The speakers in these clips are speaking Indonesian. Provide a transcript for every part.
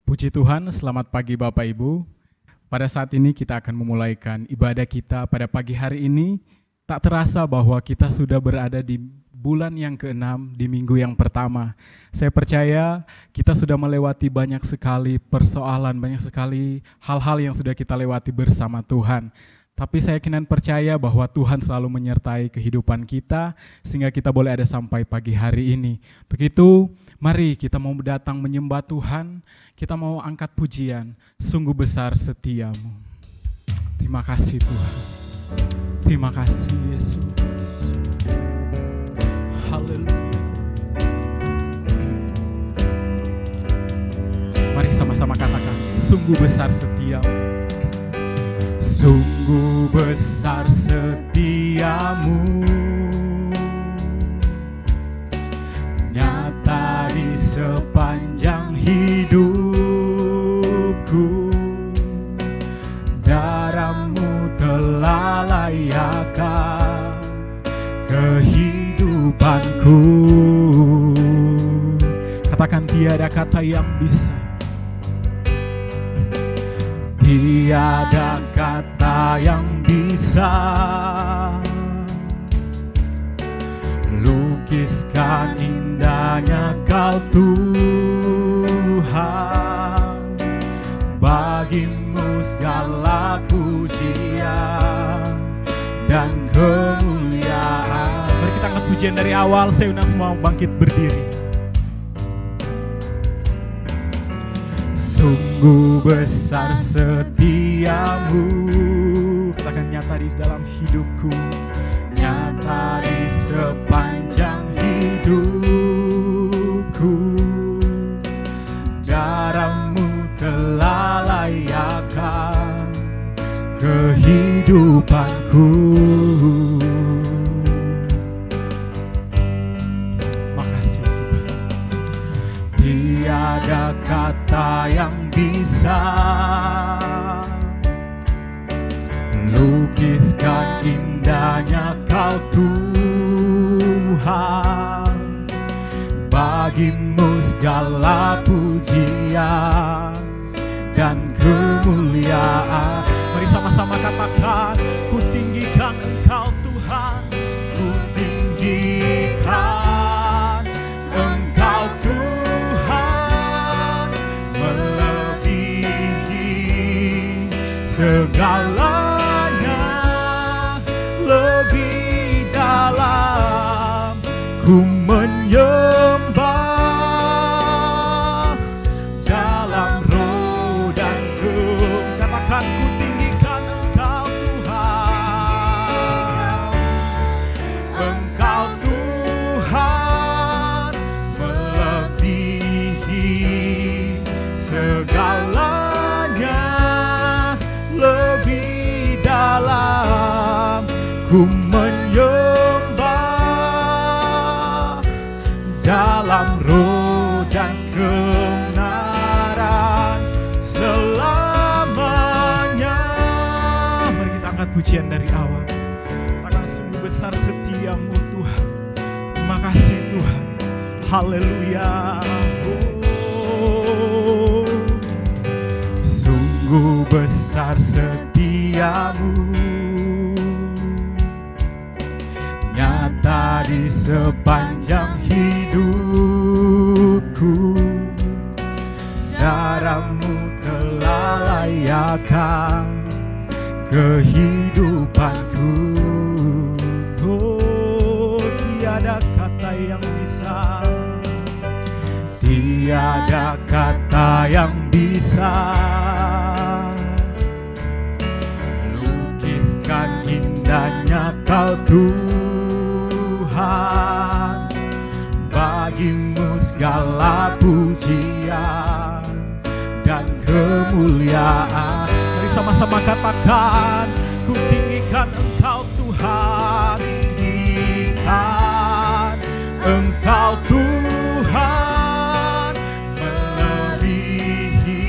Puji Tuhan, selamat pagi Bapak Ibu. Pada saat ini kita akan memulaikan ibadah kita pada pagi hari ini. Tak terasa bahwa kita sudah berada di bulan yang ke-6 di minggu yang pertama. Saya percaya kita sudah melewati banyak sekali persoalan, banyak sekali hal-hal yang sudah kita lewati bersama Tuhan. Tapi saya yakin dan percaya bahwa Tuhan selalu menyertai kehidupan kita sehingga kita boleh ada sampai pagi hari ini. Begitu, mari kita mau datang menyembah Tuhan, kita mau angkat pujian, sungguh besar setiamu. Terima kasih Tuhan. Terima kasih Yesus. Haleluya. Mari sama-sama katakan, sungguh besar setiamu. Sungguh besar setiamu, nyata di sepanjang hidupku. Darahmu telah layakkan kehidupanku. Katakan tiada kata yang bisa, tiada kata yang bisa lukiskan indahnya Kau Tuhan. Bagimu segala pujian dan kemuliaan. Mari kita angkat pujian dari awal. Saya undang semua bangkit berdiri. Sungguh besar setiamu, katakan nyata di dalam hidupku, nyata di sepanjang hidupku. Darahmu telah layakkan kehidupanku. Makasih Tuhan. Tiada kata yang bisa lukiskan indahnya Kau Tuhan. Bagimu segala pujian dan kemuliaan. Mari sama-sama katakan, ku tinggikan Engkau Tuhan, ku tinggikan Engkau Tuhan, melebihi segalanya, lebih dalam ku menyembah dalam roh dan gem. Katakan, ku tinggikan Engkau Tuhan, Engkau Tuhan, melebihi segalanya, lebih dalam ku menyembah dalam roh dan kebenaran selamanya. Mari kita angkat pujian dari awal. Katakan, sungguh besar setiamu Tuhan. Terima kasih Tuhan. Haleluya. Oh, sungguh besar setiamu, nyata di sepanjang hidupku. Darahmu telah layakkan kehidupanku. Oh, tiada kata yang bisa, tiada kata yang bisa lukiskan indahnya Kau Tuhan. Bagimu segala pujian dan kemuliaan. Mari sama-sama katakan, ku tinggikan Engkau Tuhan, tinggikan Engkau Tuhan, melebihi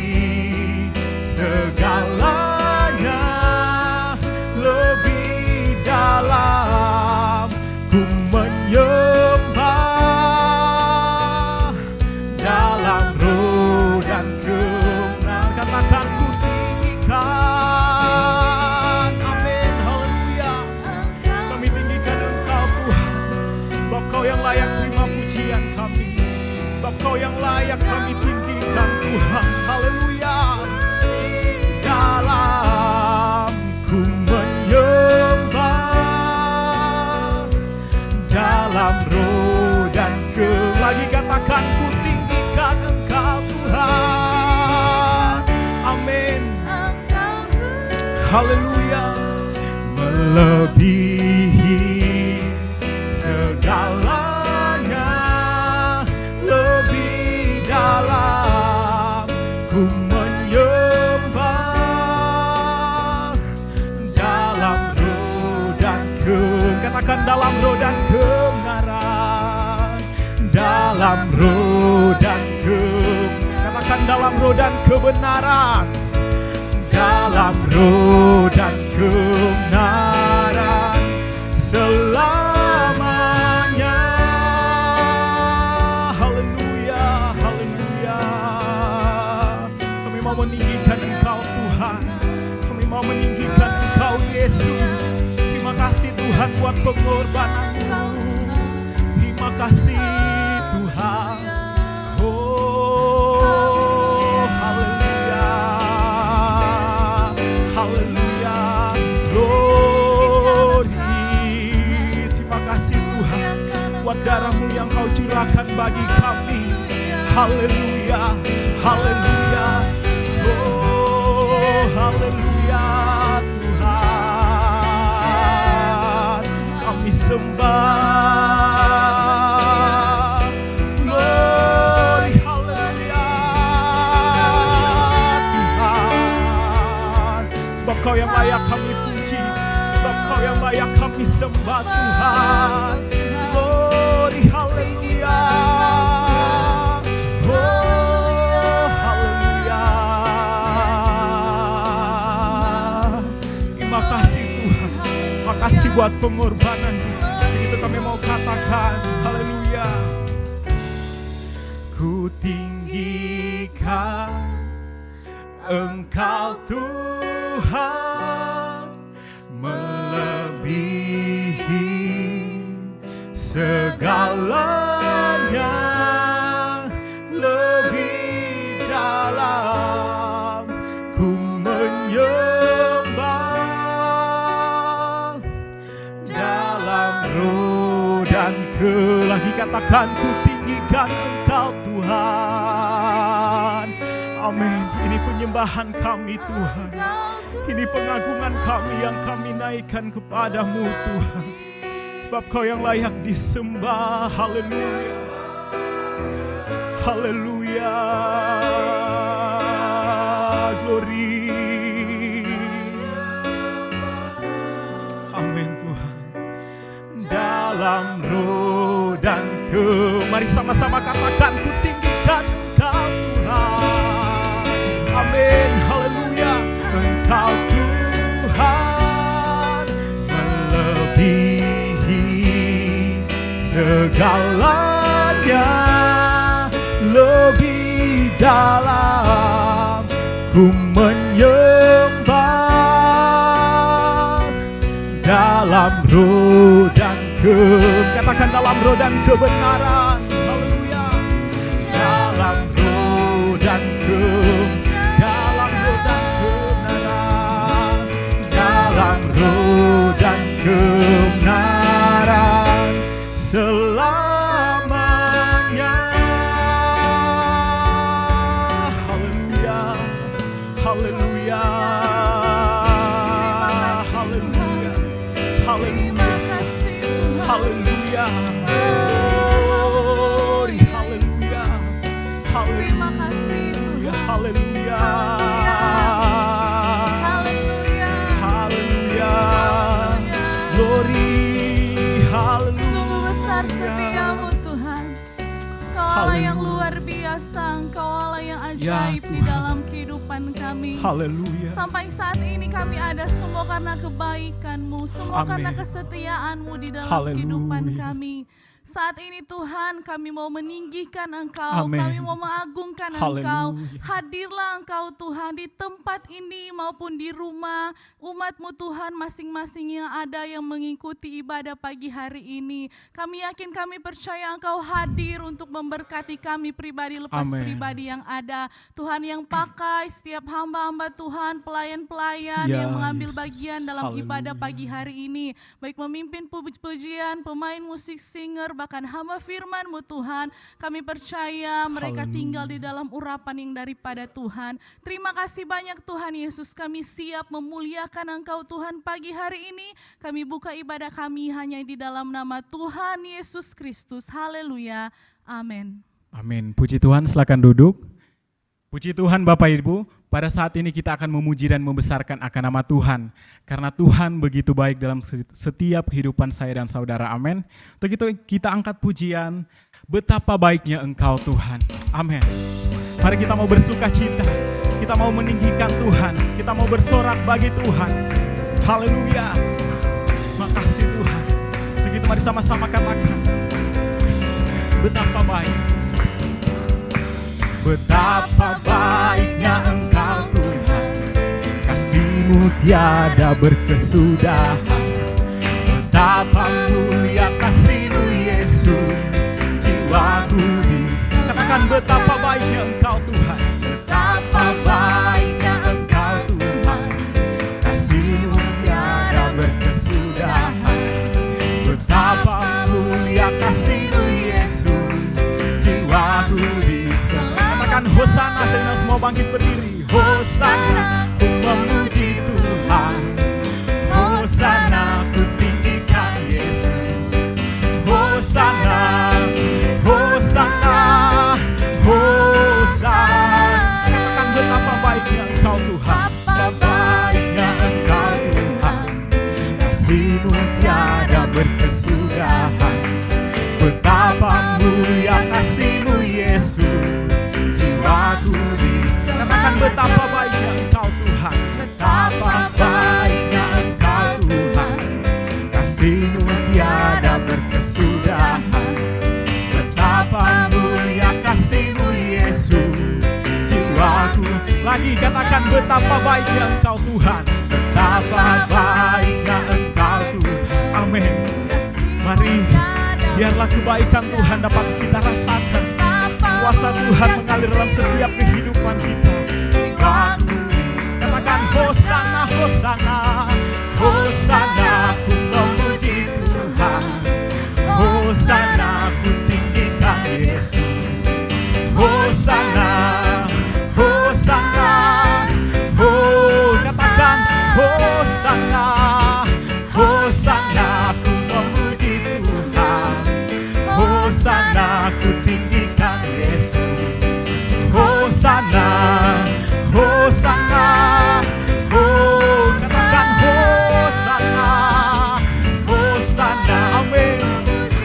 segalanya, lebih dalam ku menyembah dalam roh dan kebenaran. katakan Tuhan, haleluya. Dalam ku menyembah, dalam roh dan lagi katakan ku tinggikan Engkau Tuhan. Amin. Haleluya. Melebihi segalanya, lebih dalam ku menyembah, dalam roh dan katakan dalam roh dan kebenaran, dalam roh dan katakan dalam roh dan kebenaran, dalam roh dan kebenaran selamanya. Haleluya, haleluya. Kami mau meninggikan Engkau Tuhan, kami mau meninggikan Engkau Yesus. Terima kasih Tuhan buat pengorbanan-Mu. Terima kasih Tuhan. Oh, haleluya, haleluya, glory. Terima kasih Tuhan buat darah-Mu yang Kau curahkan bagi kami. Haleluya, haleluya, oh haleluya Tuhan, kami sembah. Glory, haleluya Tuhan, sebab Kau yang layak kami puji, sebab Kau yang layak kami sembah Tuhan. Glory, haleluya. Oh, haleluya. Terima kasih Tuhan. Terima kasih buat pengorbanan. Itu kami mau katakan, haleluya. Ku tinggikan Engkau Tuhan, melebihi segalanya, lebih dalam ku menyembah, dalam roh dan lagi katakan ku tinggikan Engkau Tuhan. Amin. Ini penyembahan kami Tuhan, ini pengagungan kami yang kami naikkan kepadamu Tuhan, sebab Kau yang layak disembah. Haleluya, haleluya, glory. Amin Tuhan. Dalam roh dan mari sama-sama katakan ku tinggikan Engkau Tuhan. Amin, haleluya. Engkau Tuhan, melebihi segalanya, lebih dalam ku menyembah, dalam roh dan katakan dalam roh dan kebenaran. Haleluya. Dalam roh dan dalam roh dan kebenaran, dalam roh dan kebenaran selamanya. Haleluya, haleluya, haleluya, haleluya, haleluya, glory, haleluya, haleluya, haleluya, haleluya, haleluya, glory, haleluya. Sungguh besar setiamu Tuhan, Kau Allah yang luar biasa, Engkau Allah yang ajaib di dalam kehidupan kami. Haleluya. Sampai saat ini kami ada semua karena kebaikan-Mu, semua Amin. karena kesetiaan-Mu di dalam Haleluya. kehidupan kami. Saat ini Tuhan, kami mau meninggikan Engkau, Amin. kami mau mengagungkan Engkau. Haleluya. Hadirlah Engkau Tuhan di tempat ini maupun di rumah umat-Mu Tuhan masing-masing yang ada yang mengikuti ibadah pagi hari ini. Kami yakin, kami percaya Engkau hadir untuk memberkati kami pribadi lepas Amin. pribadi yang ada. Tuhan yang pakai setiap hamba-hamba Tuhan, pelayan-pelayan Ya, yang mengambil Yesus. bagian dalam Haleluya. ibadah pagi hari ini. Baik memimpin pujian, pemain musik, singer, bahkan hamba firman-Mu Tuhan. Kami percaya mereka Haleluya. tinggal di dalam urapan yang daripada Tuhan. Terima kasih banyak Tuhan Yesus, kami siap memuliakan Engkau Tuhan pagi hari ini. Kami buka ibadah kami hanya di dalam nama Tuhan Yesus Kristus. Haleluya. Amin. Amin. Puji Tuhan, silakan duduk. Puji Tuhan Bapak Ibu, pada saat ini kita akan memuji dan membesarkan akan nama Tuhan. Karena Tuhan begitu baik dalam setiap kehidupan saya dan saudara, amin. Untuk itu kita angkat pujian, betapa baiknya Engkau Tuhan, amin. Mari kita mau bersuka cita, kita mau meninggikan Tuhan, kita mau bersorak bagi Tuhan. Haleluya, makasih Tuhan. Begitu mari sama-sama katakan, betapa baik. Betapa baiknya Engkau Tuhan, kasih-Mu tiada berkesudahan. Betapa mulia kasih-Mu Yesus, jiwaku bisa. Katakan betapa baiknya Engkau Tuhan. Betapa baiknya Engkau Tuhan, kasih-Mu tiada berkesudahan. Betapa mulia kasih-Mu Yesus, jiwaku bisa. Hosana, sehingga semua bangkit berdiri. Hosana, ku memuji Tuhan. Hosana, ku tinggikan Yesus. Hosana, Hosana, Hosana. Katakan betapa baiknya Engkau Tuhan. Betapa baiknya Engkau Tuhan, kasih-Mu tiada berkesudahan. Betapa mulia kasih-Mu Yesus, jiwaku bisa. Katakan betapa baiknya Engkau Tuhan. Betapa baiknya Engkau Tuhan, kasih-Mu tiada berkesudahan. Betapa mulia kasih-Mu Yesus, jiwaku. Lagi katakan betapa baiknya Engkau Tuhan. Betapa baiknya Engkau Tuhan. Amin. Mari biarlah kebaikan Tuhan dapat kita rasakan. Kuasa Tuhan mengalir dalam setiap kehidupan kita. Katakan Hosana, Hosana, Hosana, ku memuji Tuhan. Hosana, ku tinggikan Yesus. Hosana, Hosana, katakan Hosana, Hosana, ku memuji Tuhan. Hosana, ku tinggikan Yesus. Hosana, Hosana, katakan Hosana, Hosana, amin.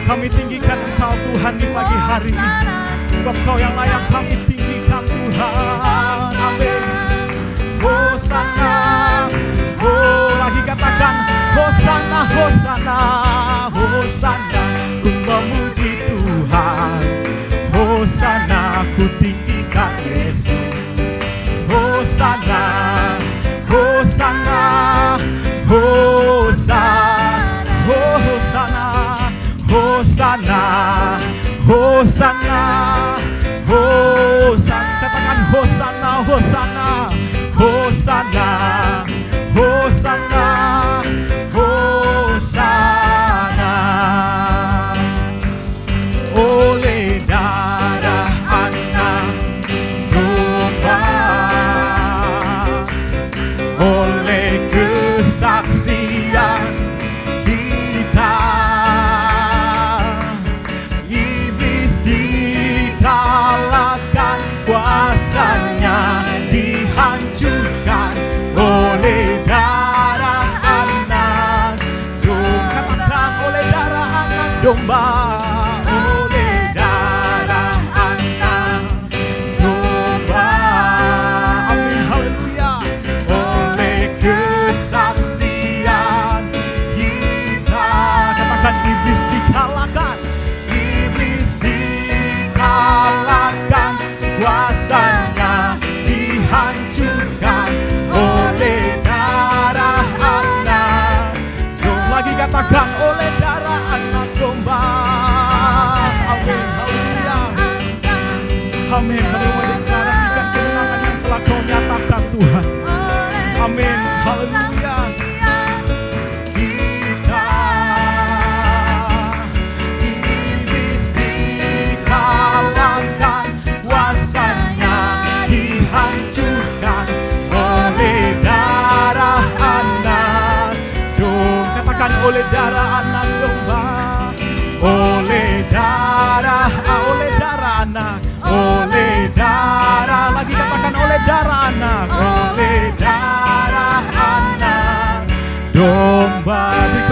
Kami tinggikan Engkau Tuhan di pagi hari ini, sebab Kau yang layak kami tinggikan Tuhan, amin. Hosana, lagi katakan Hosana, Hosana, Hosana, ku memuji Tuhan. Hosana, ku tinggikan Yesus. Hosana, Hosana, Hosana, Hosana, Hosana, Hosana, Hosana. Katakan Hosana, Hosana, Hosana, Hosana, Hosana. Oleh darah anak domba, oleh kesaksian kita, iblis dikalahkan, kuasanya dihancurkan oleh darah anak domba. Katakan oleh darah anak domba. Iblis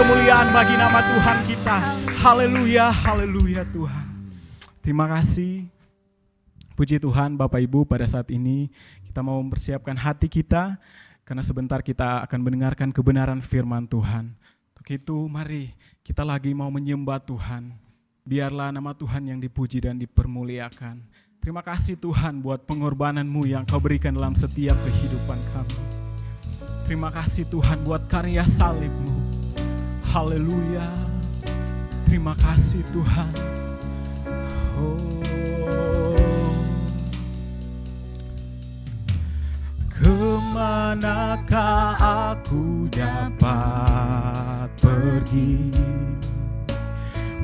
kemuliaan bagi nama Tuhan kita. Haleluya, haleluya Tuhan. Terima kasih. Puji Tuhan Bapak Ibu, pada saat ini kita mau mempersiapkan hati kita karena sebentar kita akan mendengarkan kebenaran firman Tuhan. Untuk itu mari kita lagi mau menyembah Tuhan. Biarlah nama Tuhan yang dipuji dan dipermuliakan. Terima kasih Tuhan buat pengorbanan-Mu yang Kau berikan dalam setiap kehidupan kami. Terima kasih Tuhan buat karya salib-Mu. Haleluya. Terima kasih Tuhan. Kemanakah aku dapat pergi,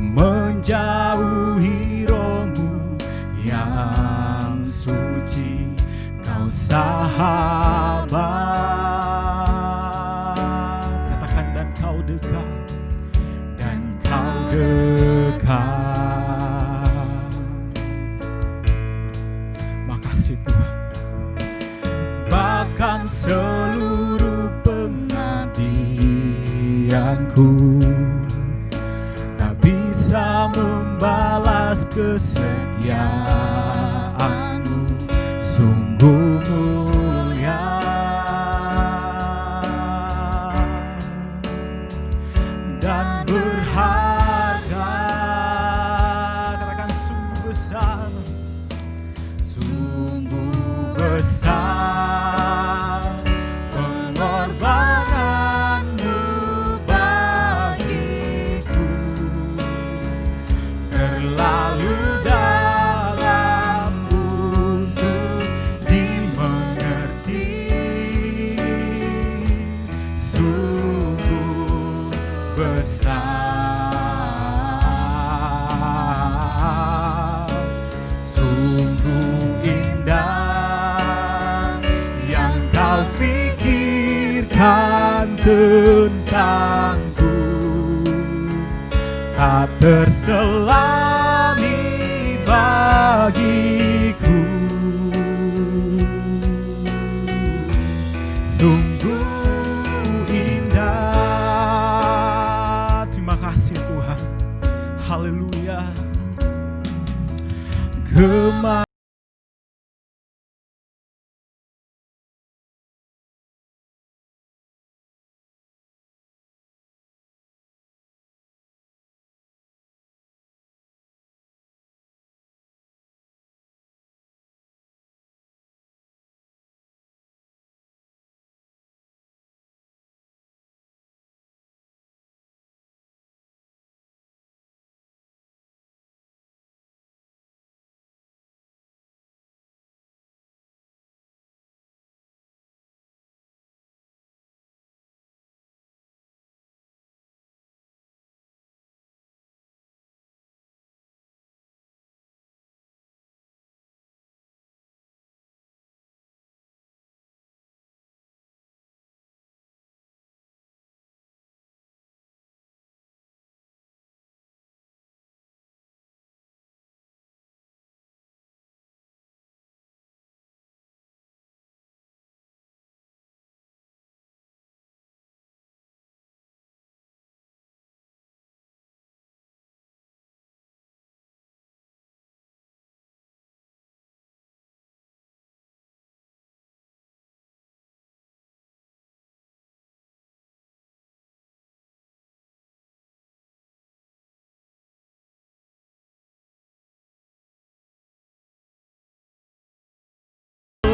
menjauhi roh-Mu yang suci, Kau sahabat. Katakan dan Kau dekat, dan Kau dekat. Makasih Tuhan. Bahkan seluruh pengabdianku tak bisa membalas kesetiaan-Mu, sungguh mulia dan berharga. Katakan sungguh besar, sungguh besar pengorbanan-Mu bagiku, terlalu dalam untuk dimengerti, sungguh besar, sungguh indah yang Kau pikirkan tentangku, tak terselami bagiku, sungguh indah. Terima kasih Tuhan. Haleluya.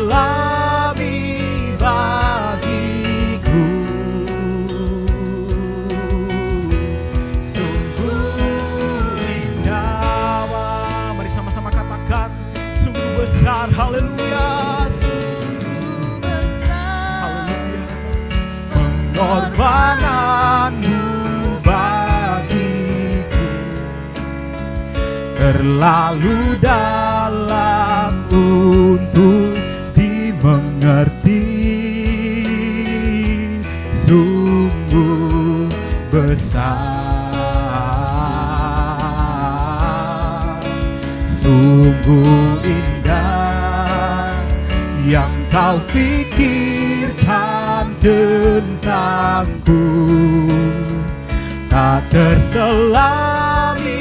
Lebih bagiku, sungguh indah. Mari sama-sama katakan, sungguh besar. Haleluya, sungguh besar. Haleluya. Pengorbanan-Mu bagiku terlalu dalam untuk dimengerti, sungguh besar, sungguh indah yang Kau pikirkan tentangku, tak terselami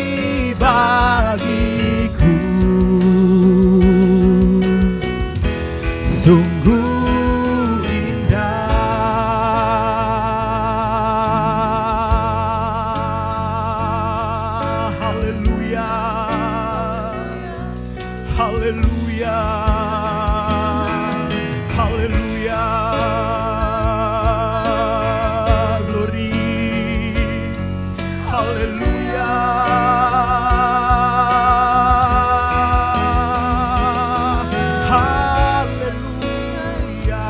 bagiku. Sungguh indah. Haleluya, haleluya, haleluya. Glory, haleluya. Haleluya.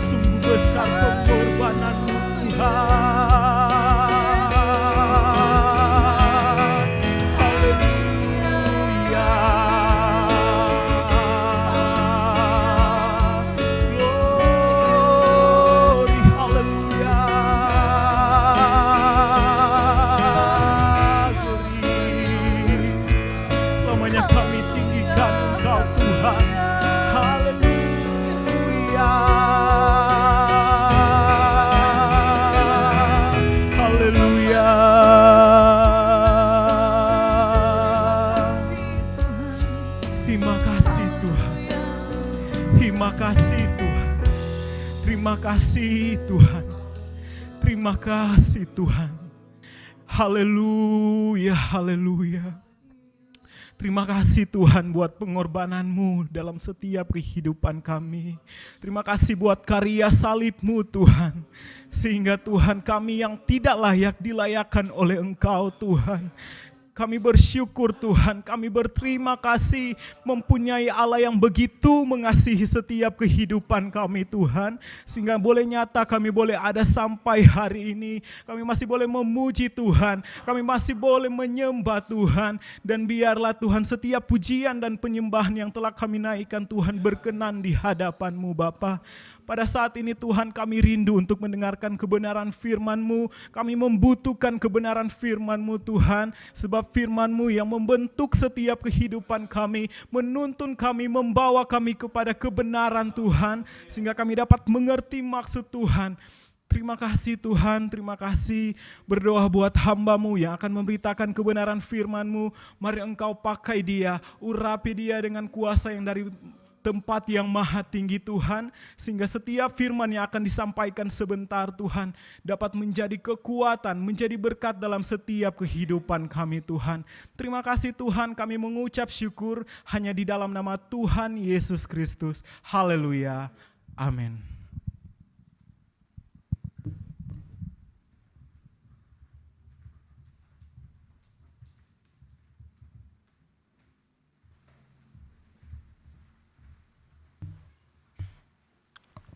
Sungguh besar pengorbananmu Tuhan. Haleluya. Glory, haleluya. Glory. Selamanya kami tinggikan Engkau Tuhan. Haleluya. Haleluya. Terima kasih Tuhan. Terima kasih Tuhan. Terima kasih Tuhan. Terima kasih Tuhan. Haleluya, haleluya. Terima kasih Tuhan buat pengorbananmu dalam setiap kehidupan kami. Terima kasih buat karya salibmu Tuhan. Sehingga Tuhan kami yang tidak layak dilayakkan oleh Engkau Tuhan. Kami bersyukur Tuhan, kami berterima kasih mempunyai Allah yang begitu mengasihi setiap kehidupan kami Tuhan. Sehingga boleh nyata kami boleh ada sampai hari ini. Kami masih boleh memuji Tuhan, kami masih boleh menyembah Tuhan. Dan biarlah Tuhan setiap pujian dan penyembahan yang telah kami naikkan Tuhan berkenan di hadapan-Mu Bapa. Pada saat ini Tuhan kami rindu untuk mendengarkan kebenaran firman-Mu. Kami membutuhkan kebenaran firman-Mu Tuhan. Sebab firman-Mu yang membentuk setiap kehidupan kami. Menuntun kami, membawa kami kepada kebenaran Tuhan. Sehingga kami dapat mengerti maksud Tuhan. Terima kasih Tuhan, terima kasih. Berdoa buat hamba-Mu yang akan memberitakan kebenaran firman-Mu. Mari Engkau pakai dia, urapi dia dengan kuasa yang dari tempat yang maha tinggi Tuhan, sehingga setiap firman yang akan disampaikan sebentar Tuhan dapat menjadi kekuatan, menjadi berkat dalam setiap kehidupan kami Tuhan. Terima kasih Tuhan, kami mengucap syukur hanya di dalam nama Tuhan Yesus Kristus. Haleluya, amin.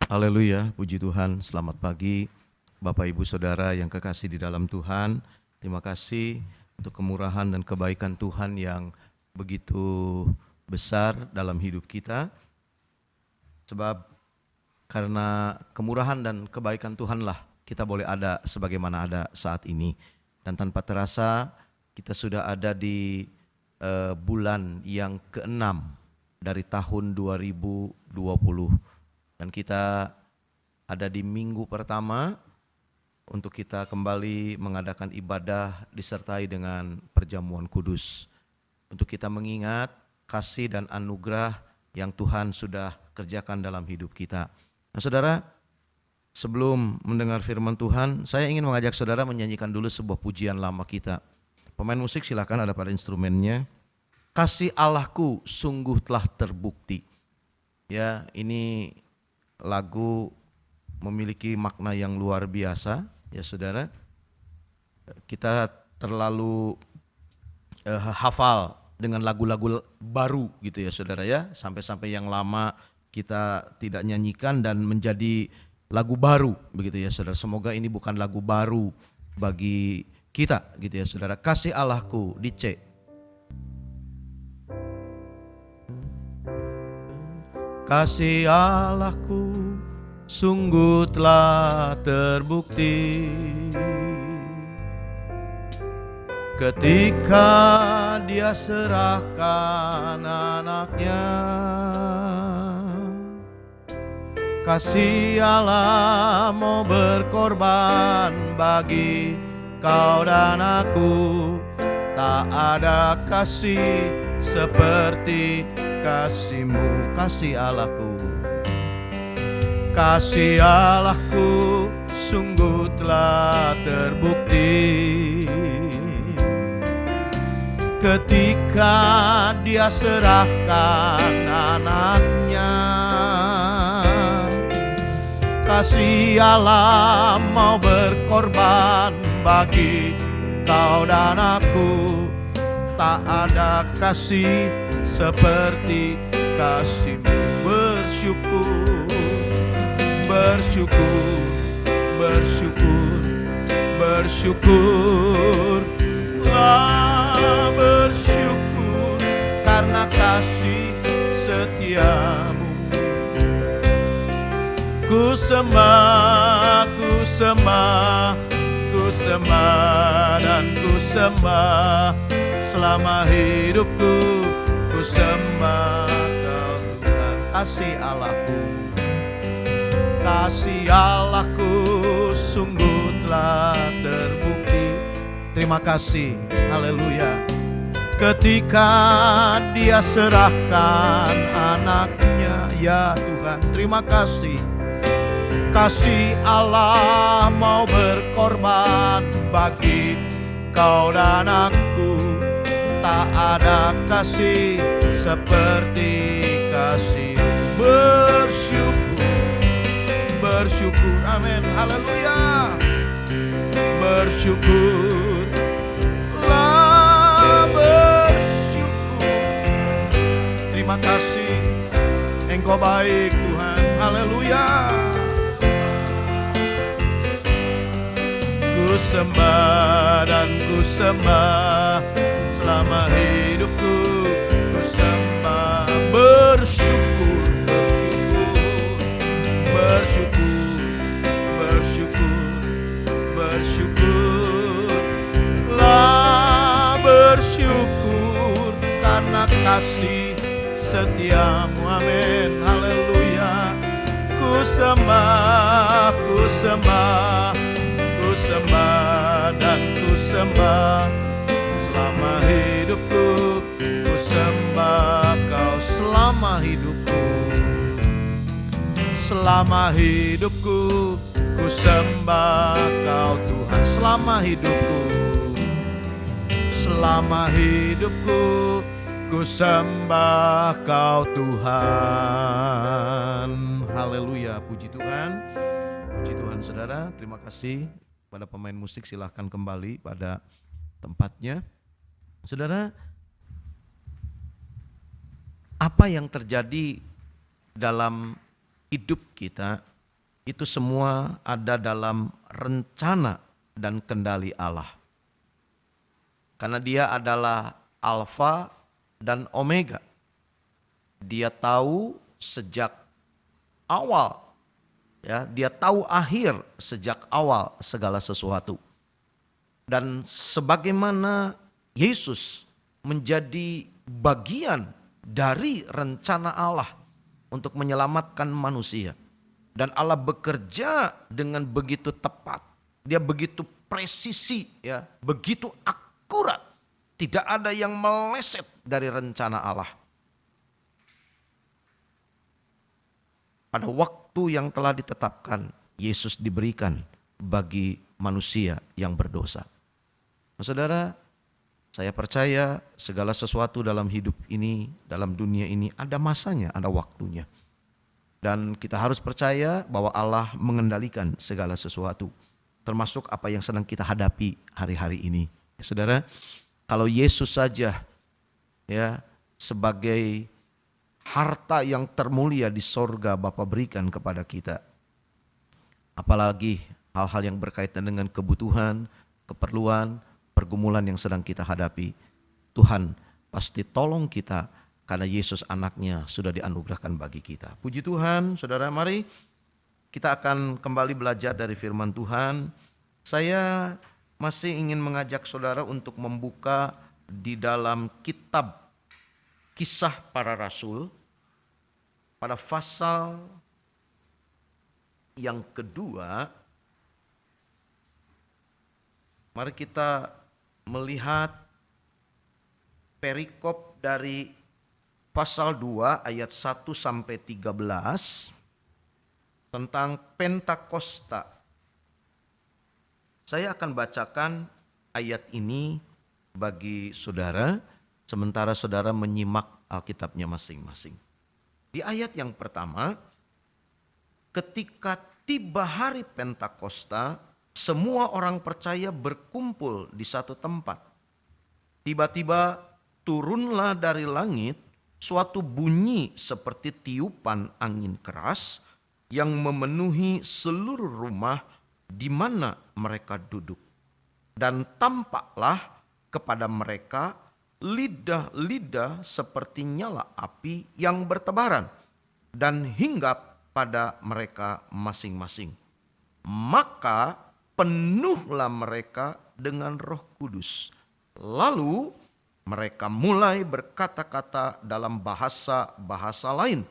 Haleluya, puji Tuhan, selamat pagi Bapak Ibu Saudara yang kekasih di dalam Tuhan. Terima kasih untuk kemurahan dan kebaikan Tuhan yang begitu besar dalam hidup kita. Sebab karena kemurahan dan kebaikan Tuhanlah kita boleh ada sebagaimana ada saat ini. Dan tanpa terasa kita sudah ada di bulan yang ke-6 dari tahun 2020. Dan kita ada di minggu pertama untuk kita kembali mengadakan ibadah disertai dengan perjamuan kudus. Untuk kita mengingat kasih dan anugerah yang Tuhan sudah kerjakan dalam hidup kita. Nah saudara, sebelum mendengar firman Tuhan, saya ingin mengajak saudara menyanyikan dulu sebuah pujian lama kita. Pemain musik silakan, ada pada instrumennya. Kasih Allahku sungguh telah terbukti. Ya, ini lagu memiliki makna yang luar biasa ya saudara. Kita terlalu hafal dengan lagu-lagu baru gitu ya saudara ya. Sampai-sampai yang lama kita tidak nyanyikan dan menjadi lagu baru begitu ya saudara. Semoga ini bukan lagu baru bagi kita gitu ya saudara. Kasih Allahku di C. Kasih Allahku sungguh telah terbukti ketika Dia serahkan anaknya Kasih Allah mau berkorban bagi kau dan aku. Tak ada kasih seperti kasih-Mu, kasih Allahku. Kasih Allahku sungguh telah terbukti ketika Dia serahkan anaknya. Kasih Allah mau berkorban bagi kau dan aku. Tak ada kasih seperti kasih-Mu. Bersyukur, bersyukur, bersyukur, bersyukurlah, bersyukur karena kasih setia-Mu. Ku sembah, ku sembah, ku sembah dan ku sembah selama hidupku. Ku sembah Kau Tuhan. Kasih Allahku, kasih Allahku sungguh telah terbukti. Terima kasih, haleluya. Ketika Dia serahkan anaknya, ya Tuhan, terima kasih. Kasih Allah mau berkorban bagi kau dan aku. Tak ada kasih seperti kasih. Bersyukur, bersyukur, amin, haleluya. Bersyukurlah, bersyukur. Terima kasih, Engkau baik Tuhan, haleluya. Ku sembah dan ku sembah selama hidupku. Ku sembah, bersyukur, bersyukur, bersyukur, bersyukur, bersyukurlah, bersyukur karena kasih setia-Mu, amin, haleluya. Ku sembah, ku sembah, ku sembah dan ku sembah selama hidupku. Ku sembah Kau selama hidupku. Selama hidupku ku sembah Kau Tuhan. Selama hidupku, selama hidupku ku sembah Kau Tuhan. Haleluya, puji Tuhan. Puji Tuhan saudara, terima kasih pada pemain musik, silahkan kembali pada tempatnya. Saudara, apa yang terjadi dalam hidup kita itu semua ada dalam rencana dan kendali Allah. Karena Dia adalah Alfa dan Omega. Dia tahu sejak awal, ya, Dia tahu akhir sejak awal segala sesuatu. Dan sebagaimana Yesus menjadi bagian dari rencana Allah untuk menyelamatkan manusia, dan Allah bekerja dengan begitu tepat, Dia begitu presisi, ya, begitu akurat, tidak ada yang meleset dari rencana Allah. Pada waktu yang telah ditetapkan, Yesus diberikan bagi manusia yang berdosa. Nah, saudara, saya percaya segala sesuatu dalam hidup ini, dalam dunia ini ada masanya, ada waktunya. Dan kita harus percaya bahwa Allah mengendalikan segala sesuatu, termasuk apa yang sedang kita hadapi hari-hari ini. Saudara, kalau Yesus saja, ya, sebagai harta yang termulia di sorga Bapa berikan kepada kita, apalagi hal-hal yang berkaitan dengan kebutuhan, keperluan, pergumulan yang sedang kita hadapi, Tuhan pasti tolong kita karena Yesus anaknya sudah dianugerahkan bagi kita. Puji Tuhan, saudara, mari kita akan kembali belajar dari firman Tuhan. Saya masih ingin mengajak saudara untuk membuka di dalam kitab Kisah Para Rasul pada pasal yang kedua, mari kita melihat perikop dari pasal 2 ayat 1 sampai 13 tentang Pentakosta. Saya akan bacakan ayat ini bagi saudara, sementara saudara menyimak Alkitabnya masing-masing. Di ayat yang pertama, ketika tiba hari Pentakosta, semua orang percaya berkumpul di satu tempat. Tiba-tiba turunlah dari langit suatu bunyi seperti tiupan angin keras yang memenuhi seluruh rumah di mana mereka duduk. Dan tampaklah kepada mereka lidah-lidah seperti nyala api yang bertebaran dan hinggap pada mereka masing-masing. Maka penuhlah mereka dengan Roh Kudus. Lalu mereka mulai berkata-kata dalam bahasa-bahasa lain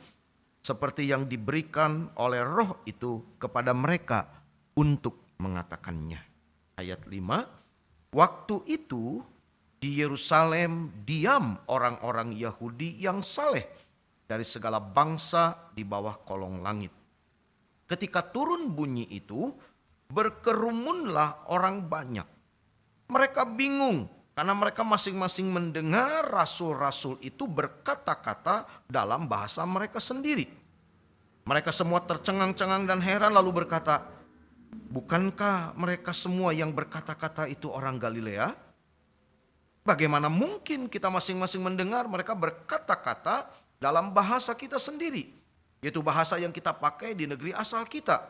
seperti yang diberikan oleh Roh itu kepada mereka untuk mengatakannya. Ayat 5, waktu itu di Yerusalem diam orang-orang Yahudi yang saleh dari segala bangsa di bawah kolong langit. Ketika turun bunyi itu, berkerumunlah orang banyak. Mereka bingung karena mereka masing-masing mendengar rasul-rasul itu berkata-kata dalam bahasa mereka sendiri. Mereka semua tercengang-cengang dan heran lalu berkata, bukankah mereka semua yang berkata-kata itu orang Galilea? Bagaimana mungkin kita masing-masing mendengar mereka berkata-kata dalam bahasa kita sendiri, yaitu bahasa yang kita pakai di negeri asal kita.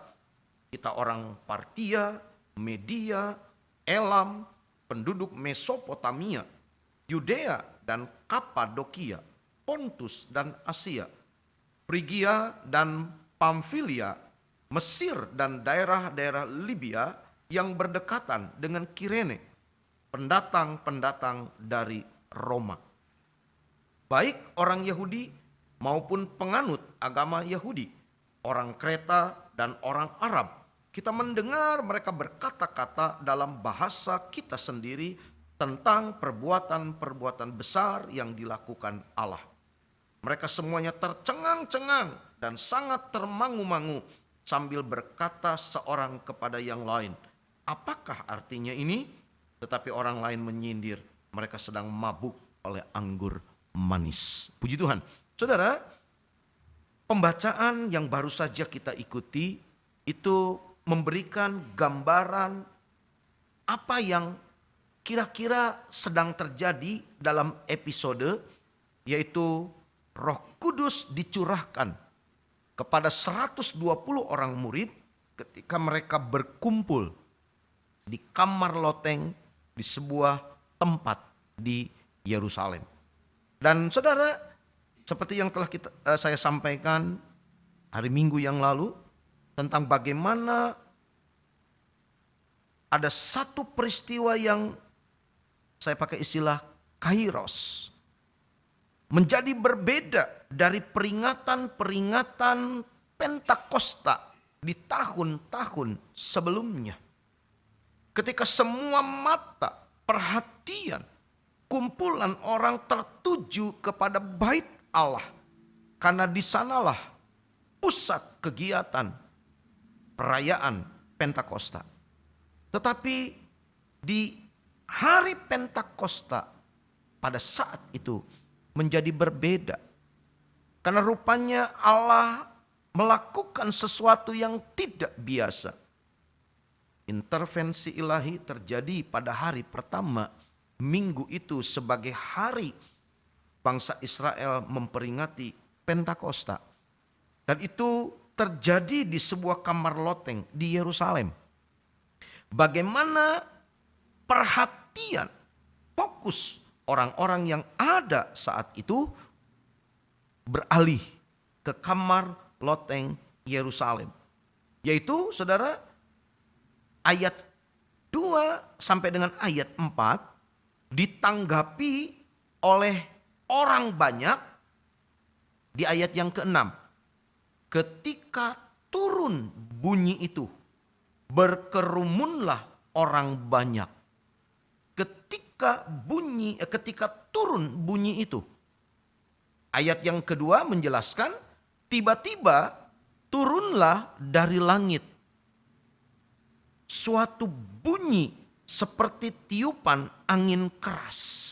Kita orang Partia, Media, Elam, penduduk Mesopotamia, Yudea dan Kapadokia, Pontus dan Asia, Frigia dan Pamfilia, Mesir dan daerah-daerah Libya yang berdekatan dengan Kirene, pendatang-pendatang dari Roma. Baik orang Yahudi maupun penganut agama Yahudi, orang Kreta dan orang Arab, kita mendengar mereka berkata-kata dalam bahasa kita sendiri tentang perbuatan-perbuatan besar yang dilakukan Allah. Mereka semuanya tercengang-cengang dan sangat termangu-mangu sambil berkata seorang kepada yang lain, apakah artinya ini? Tetapi orang lain menyindir, mereka sedang mabuk oleh anggur manis. Puji Tuhan. Saudara, pembacaan yang baru saja kita ikuti itu memberikan gambaran apa yang kira-kira sedang terjadi dalam episode, yaitu Roh Kudus dicurahkan kepada 120 orang murid ketika mereka berkumpul di kamar loteng di sebuah tempat di Yerusalem. Dan saudara, seperti yang telah saya sampaikan hari Minggu yang lalu, tentang bagaimana ada satu peristiwa yang saya pakai istilah kairos, menjadi berbeda dari peringatan-peringatan Pentakosta di tahun-tahun sebelumnya. Ketika semua mata, perhatian, kumpulan orang tertuju kepada bait Allah, karena di sanalah pusat kegiatan perayaan Pentakosta. Tetapi di hari Pentakosta pada saat itu menjadi berbeda. Karena rupanya Allah melakukan sesuatu yang tidak biasa. Intervensi ilahi terjadi pada hari pertama minggu itu sebagai hari bangsa Israel memperingati Pentakosta. Dan itu terjadi di sebuah kamar loteng di Yerusalem. Bagaimana perhatian, fokus orang-orang yang ada saat itu beralih ke kamar loteng Yerusalem. Yaitu saudara, ayat 2 sampai dengan ayat 4 ditanggapi oleh orang banyak di ayat yang ke-6. Ketika turun bunyi itu, berkerumunlah orang banyak. Ketika turun bunyi itu. Ayat yang kedua menjelaskan, tiba-tiba turunlah dari langit suatu bunyi seperti tiupan angin keras.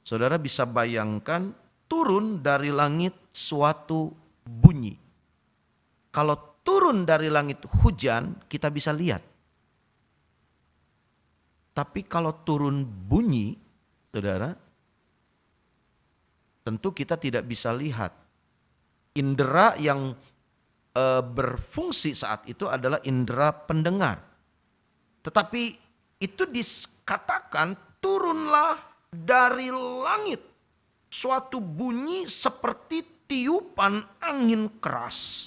Saudara bisa bayangkan turun dari langit suatu bunyi. Kalau turun dari langit hujan, kita bisa lihat. Tapi kalau turun bunyi, saudara, tentu kita tidak bisa lihat. Indera yang berfungsi saat itu adalah indera pendengar. Tetapi itu dikatakan turunlah dari langit suatu bunyi seperti tiupan angin keras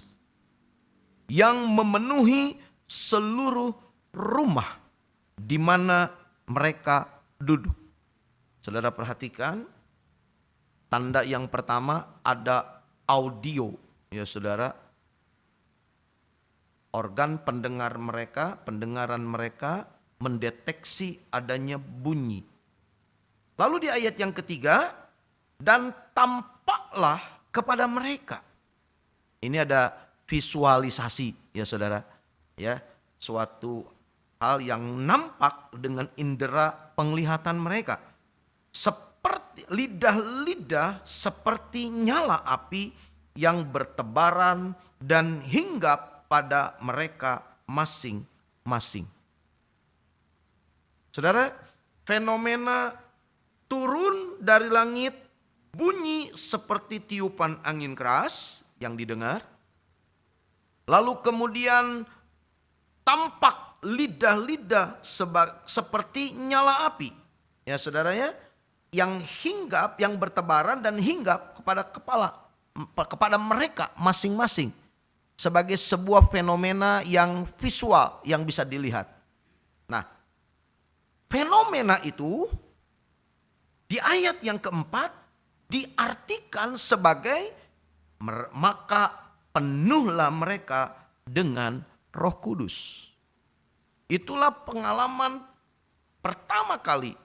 yang memenuhi seluruh rumah di mana mereka duduk. Saudara perhatikan, tanda yang pertama ada audio, ya saudara. Organ pendengaran mereka mendeteksi adanya bunyi. Lalu di ayat yang ketiga, dan tampaklah kepada mereka. Ini ada visualisasi, ya saudara. Ya, suatu hal yang nampak dengan indera penglihatan mereka. Seperti lidah-lidah seperti nyala api yang bertebaran dan hinggap pada mereka masing-masing. Saudara, fenomena turun dari langit bunyi seperti tiupan angin keras yang didengar. Lalu kemudian tampak lidah-lidah seperti nyala api. Ya saudara ya, yang hinggap, yang bertebaran dan hinggap kepada mereka masing-masing. Sebagai sebuah fenomena yang visual yang bisa dilihat. Nah, fenomena itu di ayat yang keempat diartikan sebagai maka penuhlah mereka dengan Roh Kudus. Itulah pengalaman pertama kali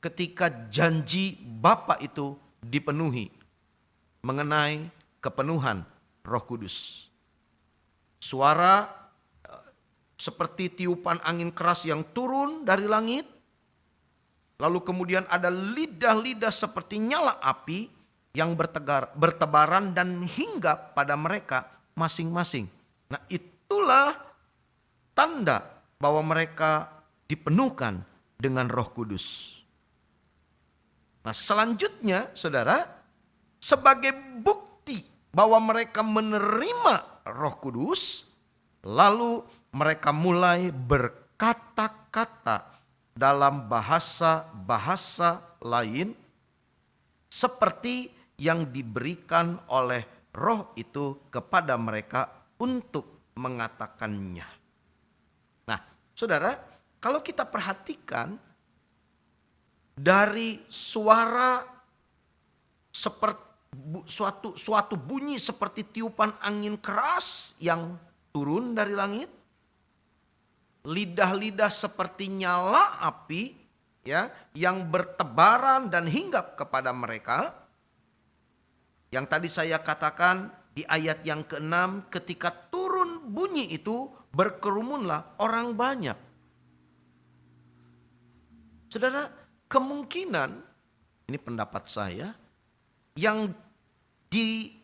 ketika janji Bapa itu dipenuhi mengenai kepenuhan Roh Kudus. Suara seperti tiupan angin keras yang turun dari langit. Lalu kemudian ada lidah-lidah seperti nyala api yang bertebaran dan hinggap pada mereka masing-masing. Nah, itulah tanda bahwa mereka dipenuhkan dengan Roh Kudus. Nah, selanjutnya saudara, sebagai bukti bahwa mereka menerima Roh Kudus, lalu mereka mulai berkata-kata dalam bahasa-bahasa lain seperti yang diberikan oleh Roh itu kepada mereka untuk mengatakannya. Nah, saudara, kalau kita perhatikan dari suara seperti suatu bunyi seperti tiupan angin keras yang turun dari langit, lidah-lidah seperti nyala api ya yang bertebaran dan hinggap kepada mereka. Yang tadi saya katakan di ayat yang ke-6, ketika turun bunyi itu berkerumunlah orang banyak. Saudara, kemungkinan ini pendapat saya yang dilihat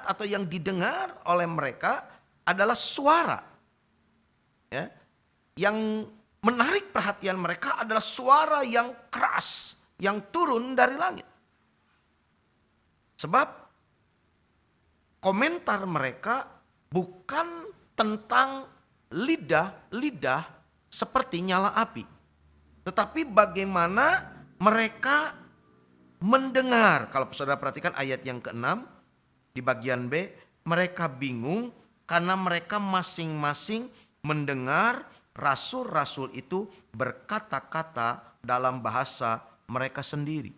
atau yang didengar oleh mereka adalah suara. Ya, yang menarik perhatian mereka adalah suara yang keras yang turun dari langit. Sebab komentar mereka bukan tentang lidah-lidah seperti nyala api, tetapi bagaimana mereka mendengar. Kalau saudara perhatikan ayat yang ke-6 di bagian B, mereka bingung karena mereka masing-masing mendengar rasul-rasul itu berkata-kata dalam bahasa mereka sendiri.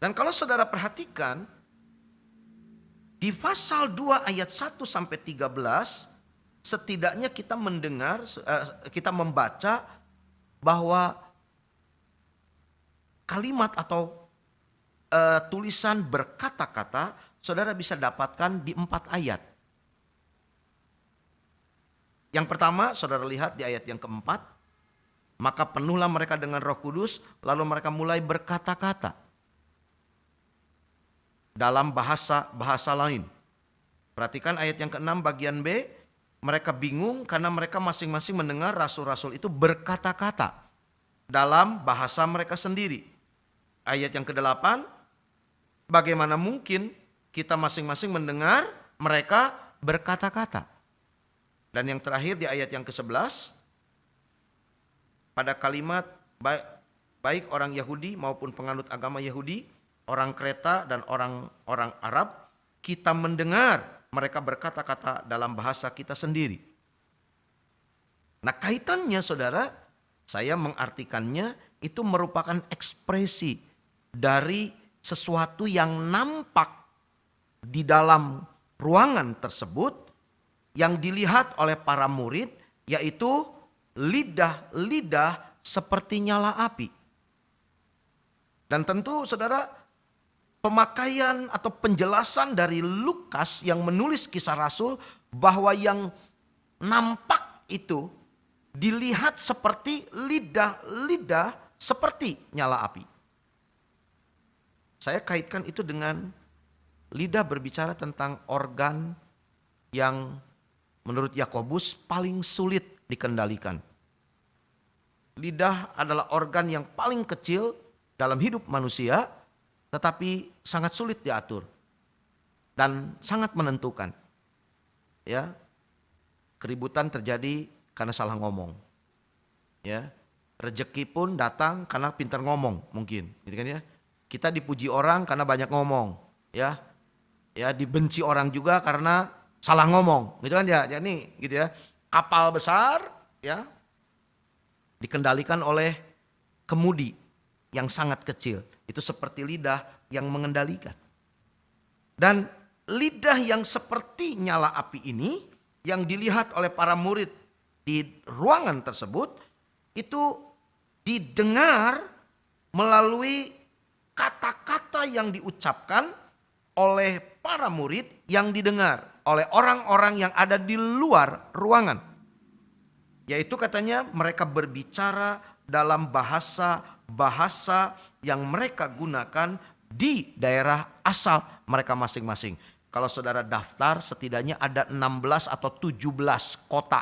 Dan kalau saudara perhatikan, di pasal 2 ayat 1 sampai 13, setidaknya kita mendengar, kita membaca bahwa kalimat atau tulisan berkata-kata saudara bisa dapatkan di 4 ayat. Yang pertama saudara lihat di ayat yang keempat, maka penuhlah mereka dengan Roh Kudus, lalu mereka mulai berkata-kata dalam bahasa lain. Perhatikan ayat yang ke-6 bagian B, mereka bingung karena mereka masing-masing mendengar rasul-rasul itu berkata-kata dalam bahasa mereka sendiri. Ayat yang ke-8, bagaimana mungkin kita masing-masing mendengar mereka berkata-kata. Dan yang terakhir di ayat yang ke-11, pada kalimat baik orang Yahudi maupun penganut agama Yahudi, orang Kreta dan orang Arab, kita mendengar mereka berkata-kata dalam bahasa kita sendiri. Nah, kaitannya saudara, saya mengartikannya itu merupakan ekspresi dari sesuatu yang nampak di dalam ruangan tersebut yang dilihat oleh para murid, yaitu lidah-lidah seperti nyala api. Dan tentu saudara, pemakaian atau penjelasan dari Lukas yang menulis kisah Rasul bahwa yang nampak itu dilihat seperti lidah-lidah seperti nyala api. Saya kaitkan itu dengan lidah berbicara tentang organ yang menurut Yakobus paling sulit dikendalikan. Lidah adalah organ yang paling kecil dalam hidup manusia, tetapi sangat sulit diatur dan sangat menentukan. Ya, keributan terjadi karena salah ngomong. Ya, rezeki pun datang karena pintar ngomong mungkin, gitu kan ya. Kita dipuji orang karena banyak ngomong, ya. Ya, dibenci orang juga karena salah ngomong, gitu kan ya. Jadi gitu ya. Kapal besar ya dikendalikan oleh kemudi yang sangat kecil. Itu seperti lidah yang mengendalikan. Dan lidah yang seperti nyala api ini yang dilihat oleh para murid di ruangan tersebut itu didengar melalui kata-kata yang diucapkan oleh para murid yang didengar oleh orang-orang yang ada di luar ruangan. Yaitu katanya mereka berbicara dalam bahasa yang mereka gunakan di daerah asal mereka masing-masing. Kalau saudara daftar setidaknya ada 16 atau 17 kota.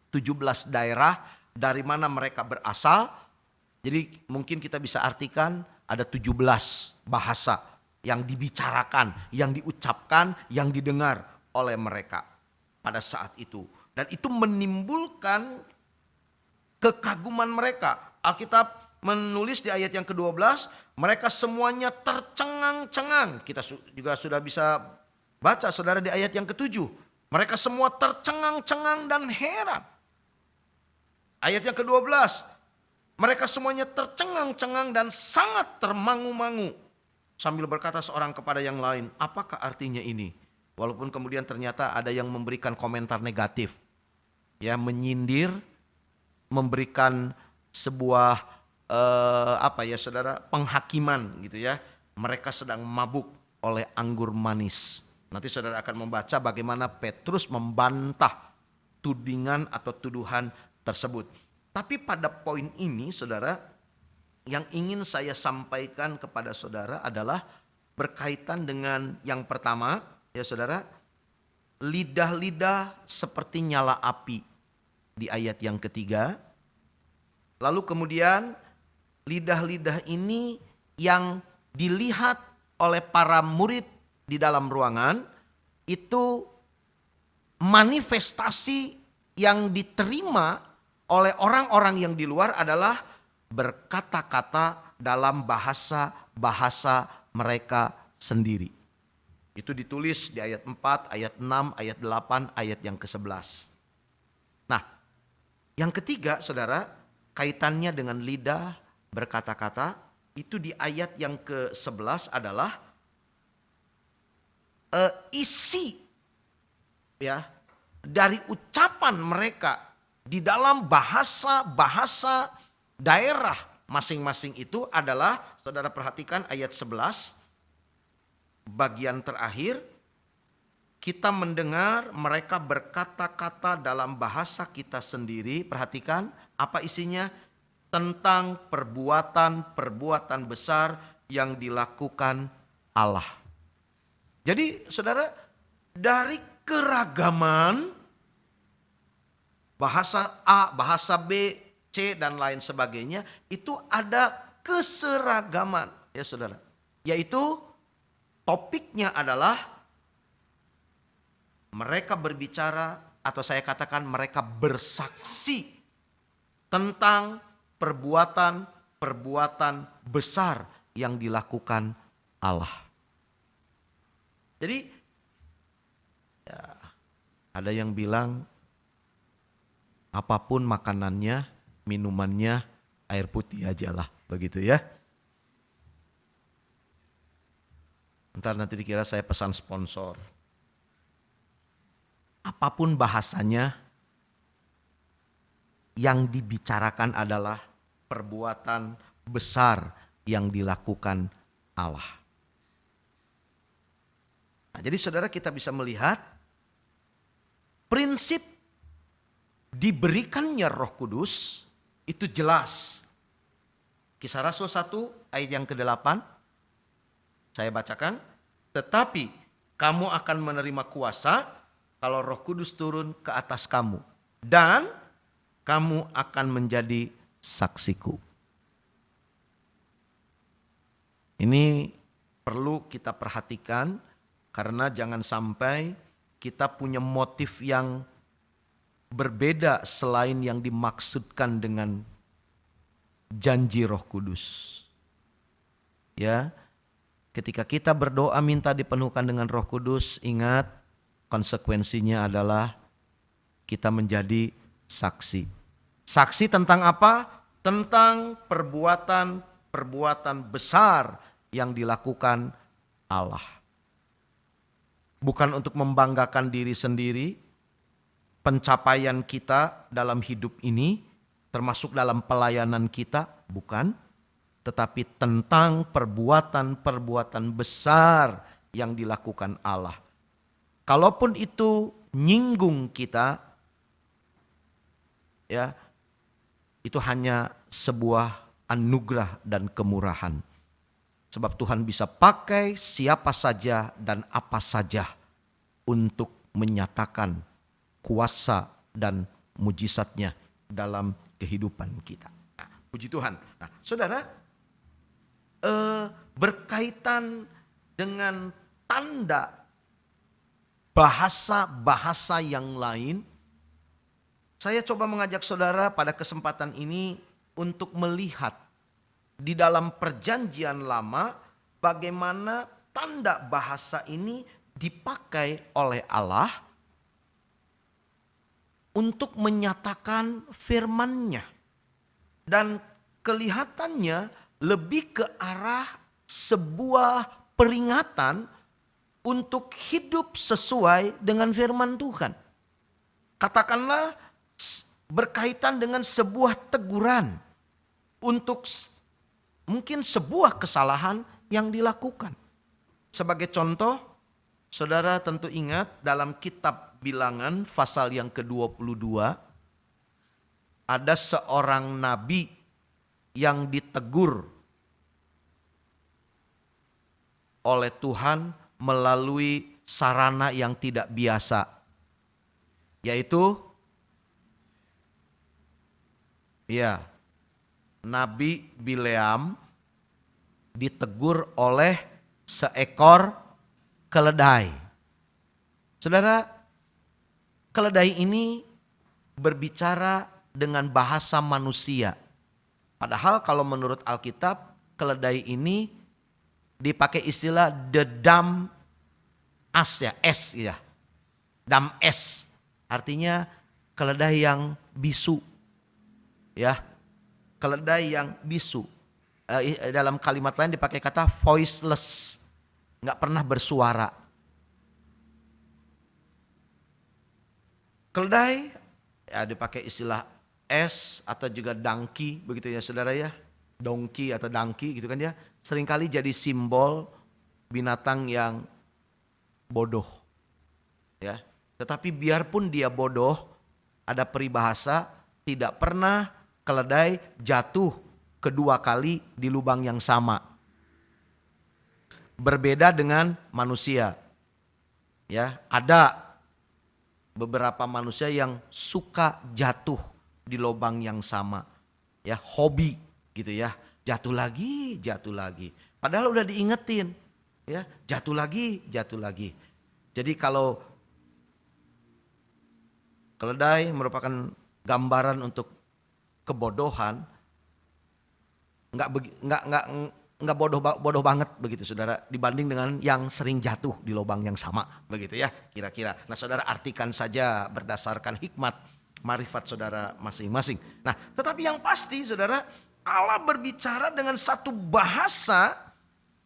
17 daerah dari mana mereka berasal. Jadi mungkin kita bisa artikan ada 17 bahasa yang dibicarakan, yang diucapkan, yang didengar oleh mereka pada saat itu. Dan itu menimbulkan kekaguman mereka. Alkitab menulis di ayat yang ke-12, mereka semuanya tercengang-cengang. Kita juga sudah bisa baca saudara di ayat yang ke-7. Mereka semua tercengang-cengang dan heran. Ayat yang ke-12, mereka semuanya tercengang-cengang dan sangat termangu-mangu. Sambil berkata seorang kepada yang lain, apakah artinya ini? Walaupun kemudian ternyata ada yang memberikan komentar negatif. Ya, menyindir, memberikan sebuah saudara, penghakiman gitu ya. Mereka sedang mabuk oleh anggur manis. Nanti saudara akan membaca bagaimana Petrus membantah tudingan atau tuduhan tersebut. Tapi pada poin ini saudara, yang ingin saya sampaikan kepada saudara adalah berkaitan dengan yang pertama ya saudara, lidah-lidah seperti nyala api di ayat yang ketiga. Lalu kemudian lidah-lidah ini yang dilihat oleh para murid di dalam ruangan itu manifestasi yang diterima oleh orang-orang yang di luar adalah berkata-kata dalam bahasa mereka sendiri. Itu ditulis di ayat 4, ayat 6, ayat 8, ayat yang ke-11. Nah, yang ketiga saudara, kaitannya dengan lidah berkata-kata itu di ayat yang ke-11 adalah isi ya dari ucapan mereka di dalam bahasa daerah masing-masing itu adalah, saudara perhatikan ayat 11 bagian terakhir, kita mendengar mereka berkata-kata dalam bahasa kita sendiri. Perhatikan apa isinya, tentang perbuatan-perbuatan besar yang dilakukan Allah. Jadi saudara, dari keragaman bahasa A, bahasa B, C dan lain sebagainya, itu ada keseragaman ya saudara. Yaitu topiknya adalah mereka berbicara, atau saya katakan mereka bersaksi tentang perbuatan-perbuatan besar yang dilakukan Allah. Jadi ya, ada yang bilang apapun makanannya, minumannya, air putih aja lah, begitu ya. Ntar nanti dikira saya pesan sponsor. Apapun bahasanya, yang dibicarakan adalah perbuatan besar yang dilakukan Allah. Nah, jadi saudara, kita bisa melihat prinsip diberikannya Roh Kudus itu jelas. Kisah Rasul 1 ayat yang ke-8 saya bacakan. Tetapi kamu akan menerima kuasa kalau Roh Kudus turun ke atas kamu, dan kamu akan menjadi saksiku. Ini perlu kita perhatikan, karena jangan sampai kita punya motif yang berbeda selain yang dimaksudkan dengan janji Roh Kudus. Ya, ketika kita berdoa minta dipenuhkan dengan Roh Kudus, ingat konsekuensinya adalah kita menjadi saksi. Saksi tentang apa? Tentang perbuatan-perbuatan besar yang dilakukan Allah. Bukan untuk membanggakan diri sendiri, pencapaian kita dalam hidup ini, termasuk dalam pelayanan kita, bukan. Tetapi tentang perbuatan-perbuatan besar yang dilakukan Allah. Kalaupun itu nyinggung kita, ya, itu hanya sebuah anugerah dan kemurahan. Sebab Tuhan bisa pakai siapa saja dan apa saja untuk menyatakan kuasa dan mujizatnya dalam kehidupan kita. Nah, puji Tuhan. Nah, saudara, berkaitan dengan tanda bahasa-bahasa yang lain, saya coba mengajak saudara pada kesempatan ini untuk melihat di dalam perjanjian lama bagaimana tanda bahasa ini dipakai oleh Allah untuk menyatakan firman-Nya. Dan kelihatannya lebih ke arah sebuah peringatan untuk hidup sesuai dengan firman Tuhan. Katakanlah berkaitan dengan sebuah teguran untuk mungkin sebuah kesalahan yang dilakukan. Sebagai contoh, saudara tentu ingat dalam kitab Bilangan pasal yang ke-22, ada seorang nabi yang ditegur oleh Tuhan melalui sarana yang tidak biasa, yaitu Nabi Bileam ditegur oleh seekor keledai. Saudara, keledai ini berbicara dengan bahasa manusia. Padahal kalau menurut Alkitab, keledai ini dipakai istilah the dumb ass, ya. Dumb ass. Artinya keledai yang bisu. Ya. Keledai yang bisu. dalam kalimat lain dipakai kata voiceless, nggak pernah bersuara. Keledai ya dipakai istilah es atau juga donkey begitu ya saudara ya, donkey atau donkey gitu kan ya, seringkali jadi simbol binatang yang bodoh ya. Tetapi biarpun dia bodoh, ada peribahasa tidak pernah keledai jatuh kedua kali di lubang yang sama. Berbeda dengan manusia. Ya, ada beberapa manusia yang suka jatuh di lubang yang sama. Ya, hobi gitu ya. Jatuh lagi, jatuh lagi. Padahal udah diingetin. Ya, jatuh lagi, jatuh lagi. Jadi kalau keledai merupakan gambaran untuk kebodohan, nggak bodoh banget begitu saudara, dibanding dengan yang sering jatuh di lubang yang sama begitu ya kira-kira. Nah saudara artikan saja berdasarkan hikmat marifat saudara masing-masing. Nah tetapi yang pasti saudara, Allah berbicara dengan satu bahasa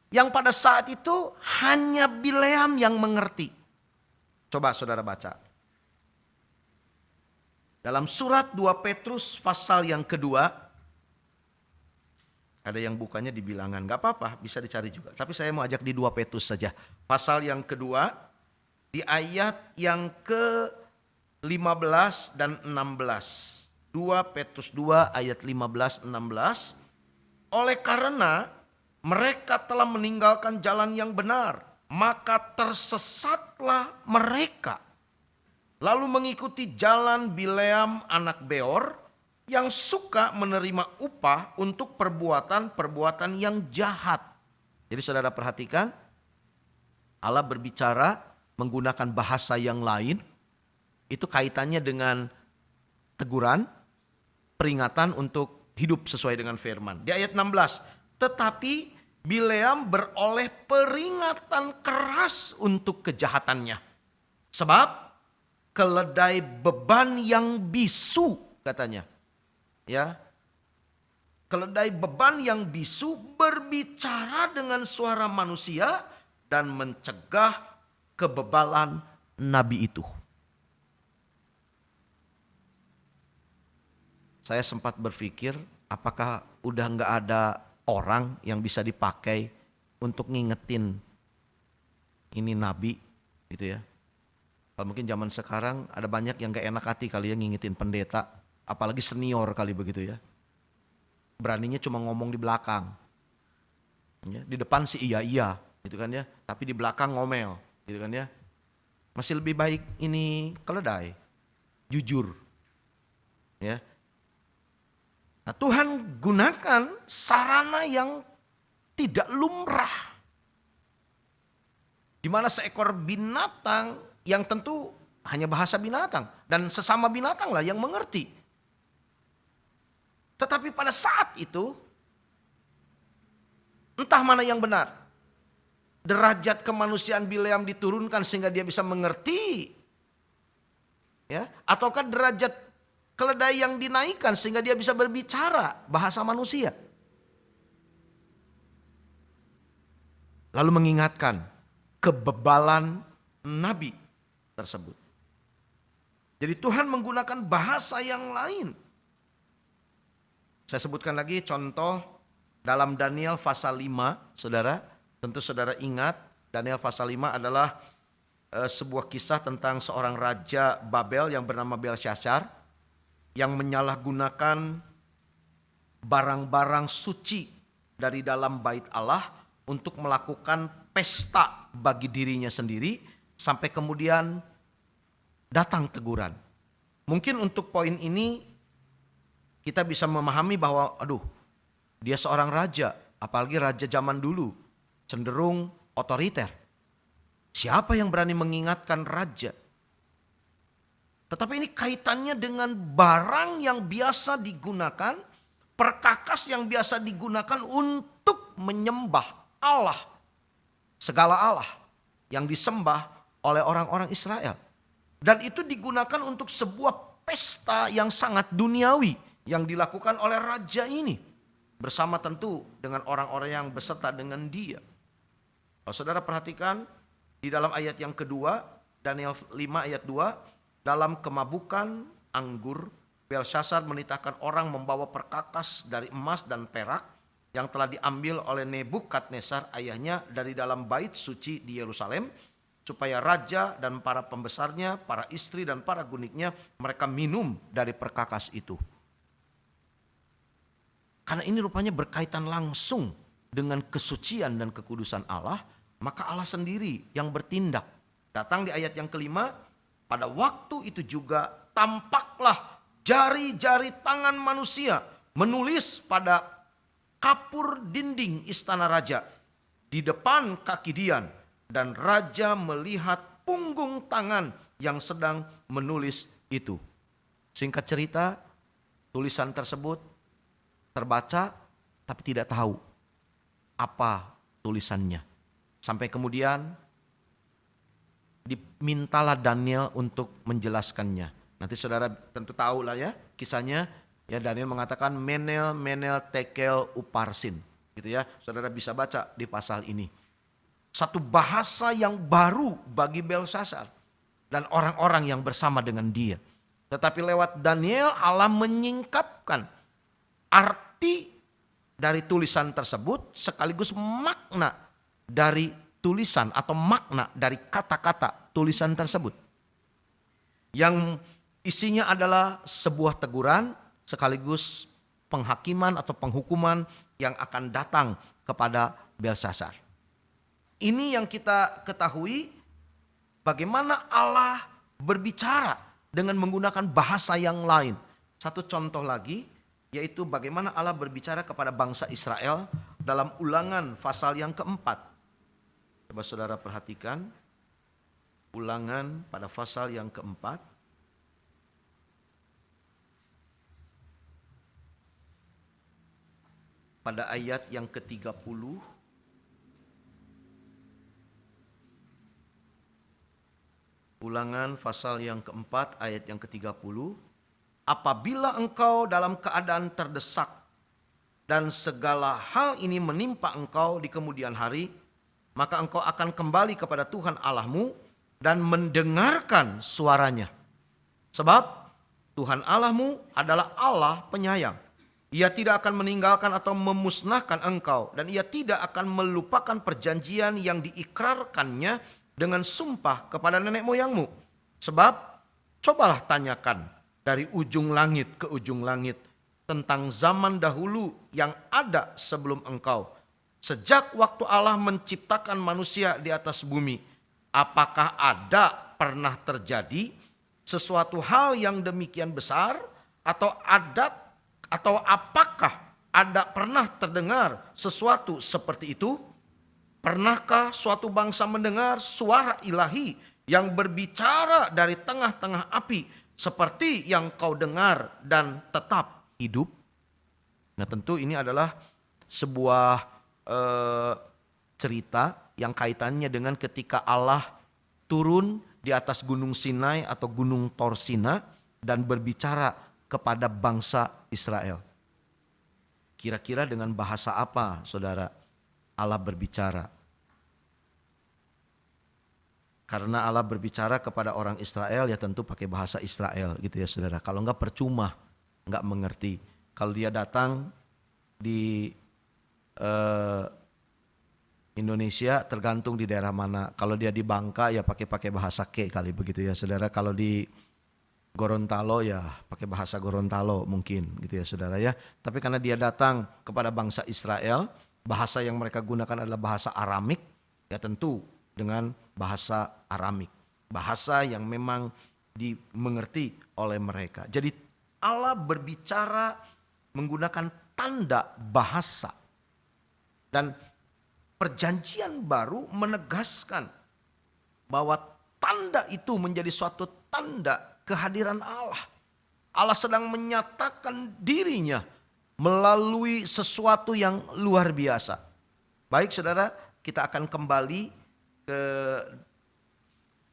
yang pada saat itu hanya Bileam yang mengerti. Coba saudara baca dalam surat 2 Petrus pasal yang kedua. Ada yang bukanya di bilangan, gak apa-apa bisa dicari juga. Tapi saya mau ajak di 2 Petrus saja. Pasal yang kedua di ayat yang ke-15 dan 16. 2 Petrus 2 ayat 15-16. Oleh karena mereka telah meninggalkan jalan yang benar, maka tersesatlah mereka. Lalu mengikuti jalan Bileam anak Beor, yang suka menerima upah untuk perbuatan-perbuatan yang jahat. Jadi saudara perhatikan, Allah berbicara menggunakan bahasa yang lain. Itu kaitannya dengan teguran, peringatan untuk hidup sesuai dengan firman. Di ayat 16, tetapi Bileam beroleh peringatan keras untuk kejahatannya. Sebab keledai beban yang bisu katanya. Ya, keledai beban yang bisu berbicara dengan suara manusia dan mencegah kebebalan nabi itu. Saya sempat berpikir apakah udah nggak ada orang yang bisa dipakai untuk ngingetin ini nabi gitu ya. Kalau mungkin zaman sekarang ada banyak yang gak enak hati kali ya ngingetin pendeta. Apalagi senior kali begitu ya. Beraninya cuma ngomong di belakang. Ya, di depan sih iya gitu kan ya. Tapi di belakang ngomel gitu kan ya. Masih lebih baik ini keledai. Jujur. Ya. Nah Tuhan gunakan sarana yang tidak lumrah. Di mana seekor binatang yang tentu hanya bahasa binatang. Dan sesama binatang lah yang mengerti. Tetapi pada saat itu, entah mana yang benar. Derajat kemanusiaan Bileam diturunkan sehingga dia bisa mengerti. Ya, ataukah derajat keledai yang dinaikkan sehingga dia bisa berbicara bahasa manusia. Lalu mengingatkan kebebalan nabi tersebut. Jadi Tuhan menggunakan bahasa yang lain. Saya sebutkan lagi contoh dalam Daniel pasal 5, saudara. Tentu saudara ingat Daniel pasal 5 adalah sebuah kisah tentang seorang raja Babel yang bernama Belshazzar yang menyalahgunakan barang-barang suci dari dalam bait Allah untuk melakukan pesta bagi dirinya sendiri sampai kemudian datang teguran. Mungkin untuk poin ini kita bisa memahami bahwa dia seorang raja, apalagi raja zaman dulu, cenderung otoriter. Siapa yang berani mengingatkan raja? Tetapi ini kaitannya dengan barang yang biasa digunakan, perkakas yang biasa digunakan untuk menyembah Allah. Segala Allah yang disembah oleh orang-orang Israel. Dan itu digunakan untuk sebuah pesta yang sangat duniawi yang dilakukan oleh raja ini. bersama tentu dengan orang-orang yang beserta dengan dia. Kalau saudara perhatikan di dalam ayat yang kedua, Daniel 5 ayat 2, dalam kemabukan anggur, Belshazzar menitahkan orang membawa perkakas dari emas dan perak yang telah diambil oleh Nebukadnezar ayahnya dari dalam bait suci di Yerusalem, supaya raja dan para pembesarnya, para istri dan para guniknya, mereka minum dari perkakas itu. Karena ini rupanya berkaitan langsung dengan kesucian dan kekudusan Allah, maka Allah sendiri yang bertindak. Datang di ayat yang kelima, pada waktu itu juga tampaklah jari-jari tangan manusia menulis pada kapur dinding istana raja di depan kaki Dian, dan raja melihat punggung tangan yang sedang menulis itu. Singkat cerita, tulisan tersebut terbaca tapi tidak tahu apa tulisannya. Sampai kemudian dimintalah Daniel untuk menjelaskannya. Nanti saudara tentu tahu lah ya kisahnya. Ya, Daniel mengatakan menel tekel uparsin, gitu ya. Saudara bisa baca di pasal ini. Satu bahasa yang baru bagi Belshazzar dan orang-orang yang bersama dengan dia. Tetapi lewat Daniel Allah menyingkapkan arti dari tulisan tersebut sekaligus makna dari tulisan atau makna dari kata-kata tulisan tersebut. Yang isinya adalah sebuah teguran sekaligus penghakiman atau penghukuman yang akan datang kepada Belshazzar. Ini yang kita ketahui bagaimana Allah berbicara dengan menggunakan bahasa yang lain. Satu contoh lagi yaitu bagaimana Allah berbicara kepada bangsa Israel dalam Ulangan pasal yang keempat. Coba saudara perhatikan Ulangan pada pasal yang keempat. Pada ayat yang ke-30. Ulangan pasal yang keempat ayat yang ke-30. Apabila engkau dalam keadaan terdesak dan segala hal ini menimpa engkau di kemudian hari, maka engkau akan kembali kepada Tuhan Allahmu dan mendengarkan suaranya. Sebab Tuhan Allahmu adalah Allah penyayang. Ia tidak akan meninggalkan atau memusnahkan engkau, dan ia tidak akan melupakan perjanjian yang diikrarkannya dengan sumpah kepada nenek moyangmu. Sebab cobalah tanyakan dari ujung langit ke ujung langit tentang zaman dahulu yang ada sebelum engkau. Sejak waktu Allah menciptakan manusia di atas bumi, apakah ada pernah terjadi sesuatu hal yang demikian besar, atau apakah ada pernah terdengar sesuatu seperti itu? Pernahkah suatu bangsa mendengar suara ilahi yang berbicara dari tengah-tengah api seperti yang kau dengar dan tetap hidup? Nah, tentu ini adalah sebuah cerita yang kaitannya dengan ketika Allah turun di atas gunung Sinai atau gunung Torsina dan berbicara kepada bangsa Israel. Kira-kira dengan bahasa apa, saudara, Allah berbicara? Karena Allah berbicara kepada orang Israel, ya tentu pakai bahasa Israel gitu ya saudara. Kalau enggak percuma, enggak mengerti. Kalau dia datang di Indonesia, tergantung di daerah mana. Kalau dia di Bangka ya pakai bahasa K kali begitu ya saudara. Kalau di Gorontalo ya pakai bahasa Gorontalo mungkin gitu ya saudara ya. Tapi karena dia datang kepada bangsa Israel, bahasa yang mereka gunakan adalah bahasa Aramik, ya tentu dengan bahasa Aramik. Bahasa yang memang dimengerti oleh mereka. Jadi Allah berbicara menggunakan tanda bahasa. Dan perjanjian baru menegaskan bahwa tanda itu menjadi suatu tanda kehadiran Allah. Allah sedang menyatakan dirinya melalui sesuatu yang luar biasa. Baik saudara, kita akan kembali ke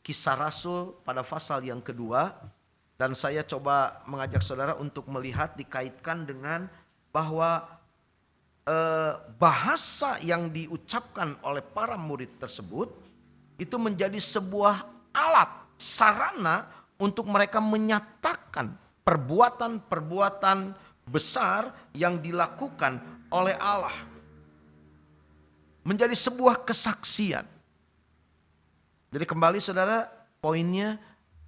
Kisah Rasul pada pasal yang kedua. Dan saya coba mengajak saudara untuk melihat dikaitkan dengan bahwa bahasa yang diucapkan oleh para murid tersebut itu menjadi sebuah alat, sarana untuk mereka menyatakan perbuatan-perbuatan besar yang dilakukan oleh Allah. Menjadi sebuah kesaksian. Jadi kembali saudara, poinnya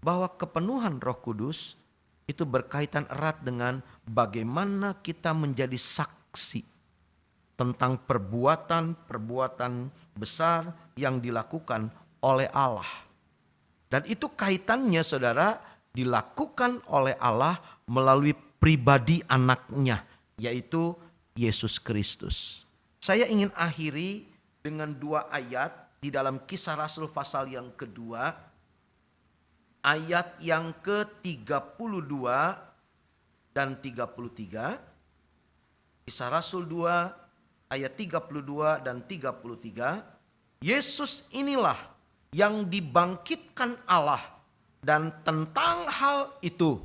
bahwa kepenuhan Roh Kudus itu berkaitan erat dengan bagaimana kita menjadi saksi tentang perbuatan-perbuatan besar yang dilakukan oleh Allah. Dan itu kaitannya saudara dilakukan oleh Allah melalui pribadi anaknya, yaitu Yesus Kristus. Saya ingin akhiri dengan 2 ayat di dalam Kisah Rasul pasal yang kedua, ayat yang ke-32 dan 33. Kisah Rasul 2 ayat 32 dan 33. Yesus inilah yang dibangkitkan Allah, dan tentang hal itu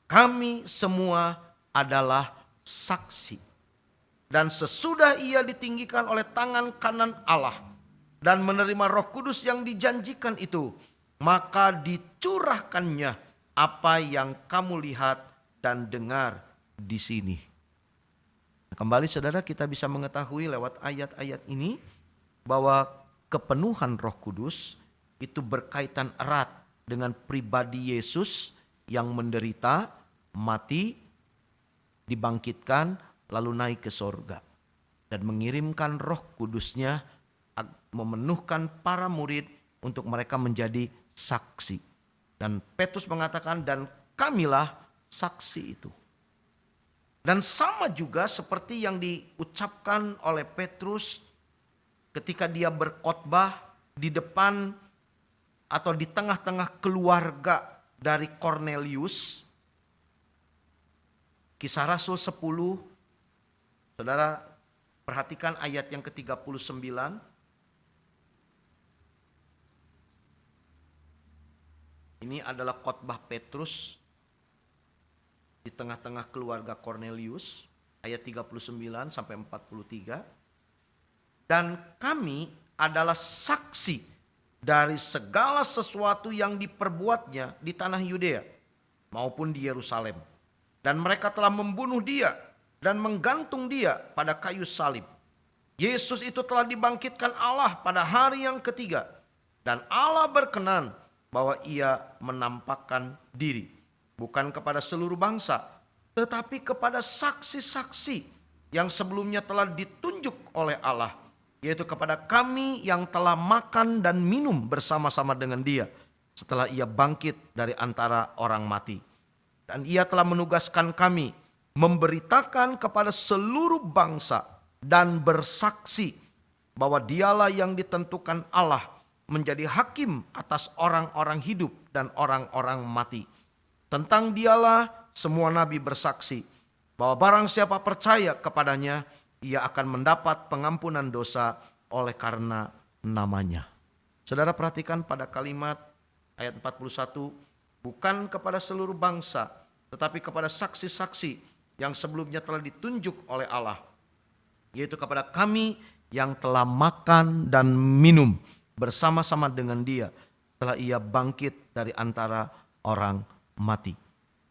kami semua adalah saksi. Dan sesudah ia ditinggikan oleh tangan kanan Allah dan menerima Roh Kudus yang dijanjikan itu, maka dicurahkannya apa yang kamu lihat dan dengar di sini. Kembali saudara, kita bisa mengetahui lewat ayat-ayat ini bahwa kepenuhan Roh Kudus itu berkaitan erat dengan pribadi Yesus yang menderita, mati, dibangkitkan, lalu naik ke sorga. Dan mengirimkan Roh Kudusnya memenuhkan para murid untuk mereka menjadi saksi. Dan Petrus mengatakan, dan kamilah saksi itu. Dan sama juga seperti yang diucapkan oleh Petrus ketika dia berkhotbah di depan atau di tengah-tengah keluarga dari Kornelius. Kisah Rasul 10, saudara perhatikan ayat yang ke-39. Ini adalah khotbah Petrus di tengah-tengah keluarga Kornelius, ayat 39 sampai 43. Dan kami adalah saksi dari segala sesuatu yang diperbuatnya di tanah Yudea maupun di Yerusalem. Dan mereka telah membunuh dia dan menggantung dia pada kayu salib. Yesus itu telah dibangkitkan Allah pada hari yang ketiga. Dan Allah berkenan bahwa ia menampakkan diri, bukan kepada seluruh bangsa, tetapi kepada saksi-saksi yang sebelumnya telah ditunjuk oleh Allah, yaitu kepada kami yang telah makan dan minum bersama-sama dengan dia setelah ia bangkit dari antara orang mati. Dan ia telah menugaskan kami memberitakan kepada seluruh bangsa dan bersaksi bahwa dialah yang ditentukan Allah menjadi hakim atas orang-orang hidup dan orang-orang mati. Tentang dialah semua nabi bersaksi bahwa barang siapa percaya kepadanya, ia akan mendapat pengampunan dosa oleh karena namanya. Saudara perhatikan pada kalimat ayat 41, bukan kepada seluruh bangsa, tetapi kepada saksi-saksi yang sebelumnya telah ditunjuk oleh Allah, yaitu kepada kami yang telah makan dan minum bersama-sama dengan dia setelah ia bangkit dari antara orang mati.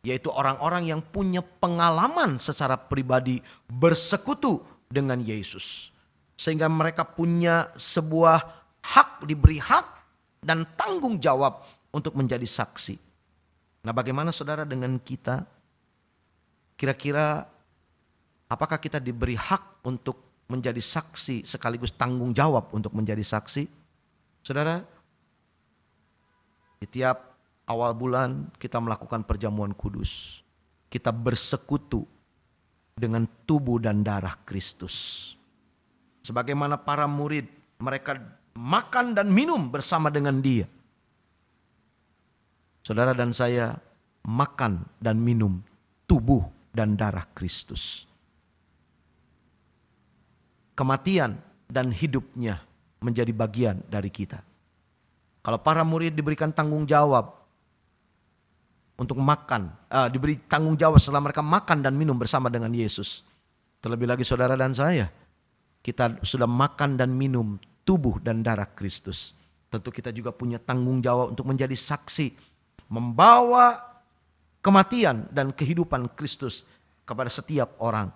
Yaitu orang-orang yang punya pengalaman secara pribadi bersekutu dengan Yesus. Sehingga mereka punya sebuah hak, diberi hak dan tanggung jawab untuk menjadi saksi. Nah, bagaimana saudara dengan kita? Kira-kira apakah kita diberi hak untuk menjadi saksi sekaligus tanggung jawab untuk menjadi saksi? Saudara, di tiap awal bulan kita melakukan perjamuan kudus. Kita bersekutu dengan tubuh dan darah Kristus. Sebagaimana para murid, mereka makan dan minum bersama dengan dia. Saudara dan saya makan dan minum tubuh dan darah Kristus. Kematian dan hidupnya menjadi bagian dari kita. Kalau para murid diberikan tanggung jawab untuk makan, diberi tanggung jawab setelah mereka makan dan minum bersama dengan Yesus. Terlebih lagi saudara dan saya, kita sudah makan dan minum tubuh dan darah Kristus. Tentu kita juga punya tanggung jawab untuk menjadi saksi, membawa kematian dan kehidupan Kristus kepada setiap orang.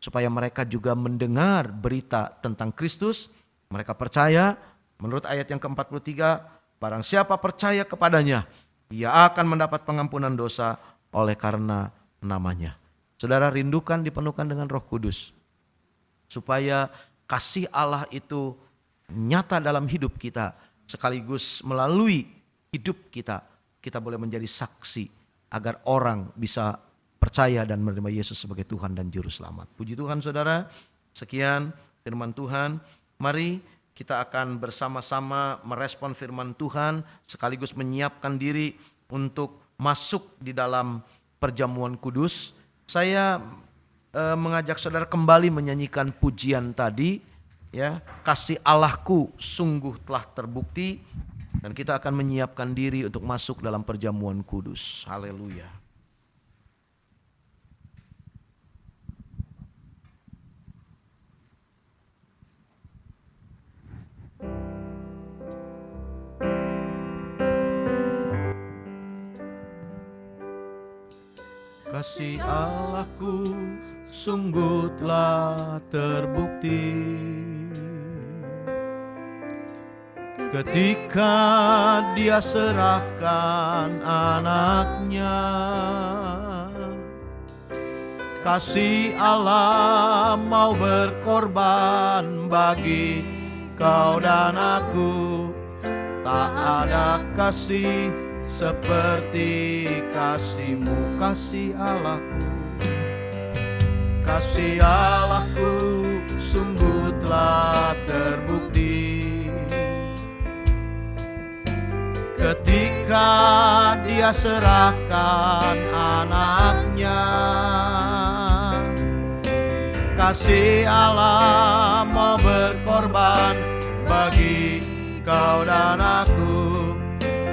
Supaya mereka juga mendengar berita tentang Kristus, mereka percaya, menurut ayat yang ke-43, barang siapa percaya kepadanya, ia akan mendapat pengampunan dosa oleh karena namanya. Saudara, rindukan dipenuhkan dengan Roh Kudus, supaya kasih Allah itu nyata dalam hidup kita, sekaligus melalui hidup kita, kita boleh menjadi saksi agar orang bisa percaya dan menerima Yesus sebagai Tuhan dan Juru Selamat. Puji Tuhan saudara, sekian firman Tuhan. Mari kita akan bersama-sama merespon firman Tuhan, sekaligus menyiapkan diri untuk masuk di dalam perjamuan kudus. Saya mengajak saudara kembali menyanyikan pujian tadi, ya, kasih Allahku sungguh telah terbukti, dan kita akan menyiapkan diri untuk masuk dalam perjamuan kudus. Haleluya. Kasih Allahku sungguh telah terbukti ketika Dia serahkan anaknya. Kasih Allah mau berkorban bagi kau dan aku. Tak ada kasih seperti kasih-Mu, kasih Allahku. Kasih Allahku sungguh telah terbukti ketika Dia serahkan anaknya. Kasih Allah mau berkorban bagi kau dan aku.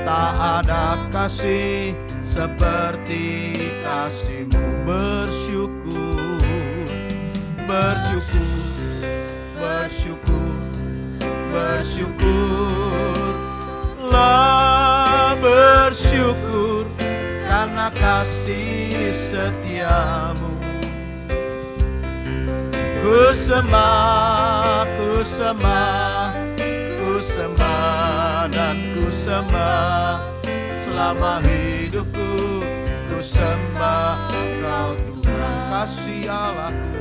Tak ada kasih seperti kasih-Mu. Bersyukur, bersyukur, bersyukur, bersyukurlah, bersyukur karena kasih setia-Mu. Ku sembah, ku sembah, ku sembah dan ku sembah selama hidupku. Ku sembah Kau Tuhan. Kasih Allahku,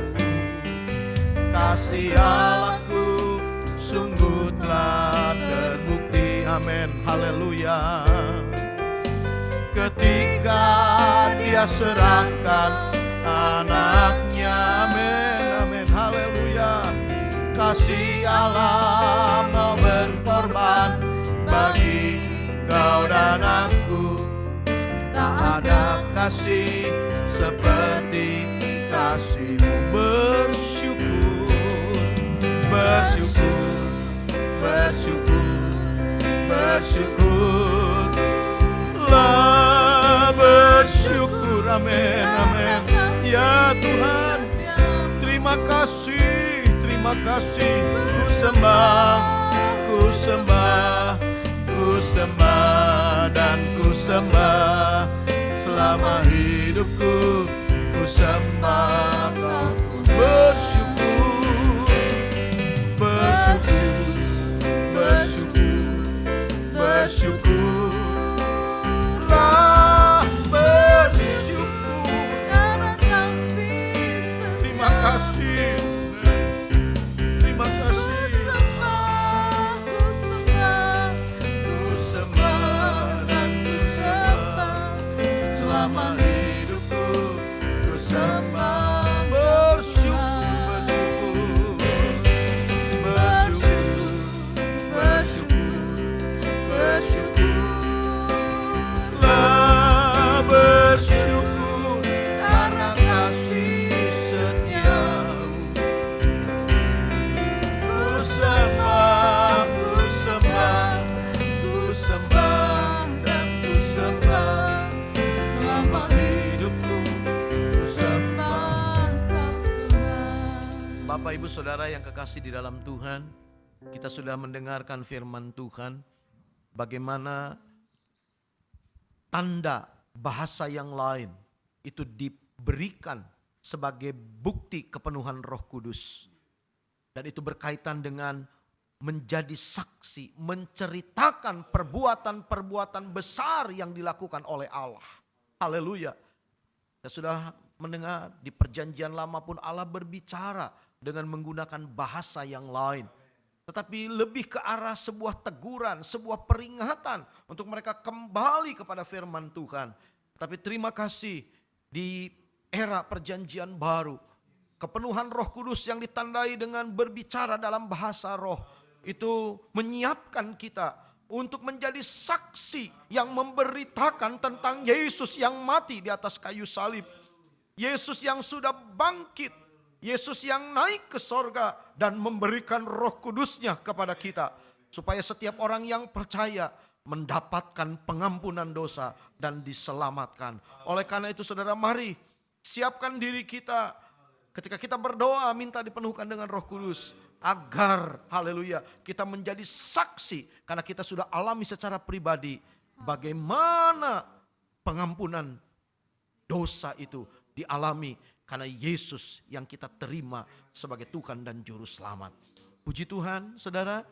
kasih Allahku sungguh telah terbukti. Amin, haleluya. Ketika Dia serahkan anaknya. Amin, amin, haleluya. Kasih Allah mau berkorban bagi kau dan aku. Tak ada kasih seperti kasih-Mu. Bersyukur, bersyukur, bersyukur, bersyukurlah, bersyukur. Amin, amin. Ya Tuhan, terima kasih, terima kasih. Ku sembah, ku sembah, ku sembah dan ku sembah selama hidupku. Ku sembah Kau Tuhan. Bersyukur, bersyukur, bersyukur, bersyukurlah, bersyukur. Karena kasih Terima kasih, terima kasih. ku sembah dan ku sembah selama hidupku. Ku sembah, bersyukur, bersyukur, bersyukur, bersyukurlah, bersyukur karena kasih setia-Mu. Bapak Ibu Saudara yang kekasih di dalam Tuhan, kita sudah mendengarkan firman Tuhan, bagaimana tanda bahasa yang lain itu diberikan sebagai bukti kepenuhan Roh Kudus. Dan itu berkaitan dengan menjadi saksi, menceritakan perbuatan-perbuatan besar yang dilakukan oleh Allah. Haleluya. Kita sudah mendengar di perjanjian lama pun Allah berbicara dengan menggunakan bahasa yang lain. Tetapi lebih ke arah sebuah teguran, sebuah peringatan untuk mereka kembali kepada firman Tuhan. Tapi terima kasih di era perjanjian baru, kepenuhan Roh Kudus yang ditandai dengan berbicara dalam bahasa roh itu menyiapkan kita untuk menjadi saksi yang memberitakan tentang Yesus yang mati di atas kayu salib. Yesus yang sudah bangkit, Yesus yang naik ke sorga dan memberikan Roh Kudusnya kepada kita. Supaya setiap orang yang percaya mendapatkan pengampunan dosa dan diselamatkan. Oleh karena itu saudara, mari siapkan diri kita ketika kita berdoa minta dipenuhkan dengan Roh Kudus. Agar, haleluya, kita menjadi saksi karena kita sudah alami secara pribadi bagaimana pengampunan dosa itu dialami karena Yesus yang kita terima sebagai Tuhan dan Juru Selamat. Puji Tuhan, saudara,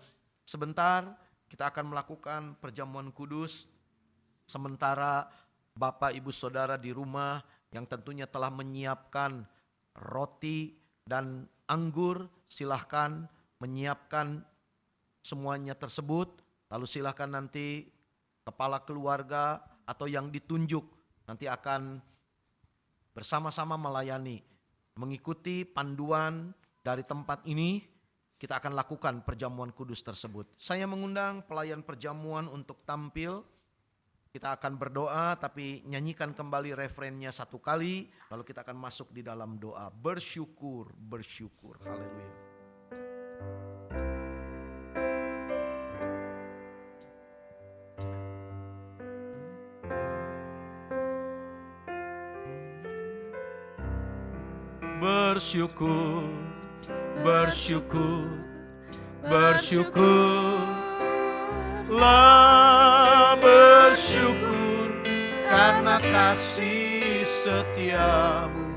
sebentar kita akan melakukan perjamuan kudus. Sementara Bapak Ibu Saudara di rumah yang tentunya telah menyiapkan roti dan anggur, silahkan menyiapkan semuanya tersebut. Lalu silahkan nanti kepala keluarga atau yang ditunjuk nanti akan bersama-sama melayani. Mengikuti panduan dari tempat ini, kita akan lakukan perjamuan kudus tersebut. Saya mengundang pelayan perjamuan untuk tampil. Kita akan berdoa tapi nyanyikan kembali refrennya satu kali. Lalu kita akan masuk di dalam doa. Bersyukur, bersyukur. Haleluya. Bersyukur, bersyukur, bersyukurlah, bersyukur karena kasih setiamu.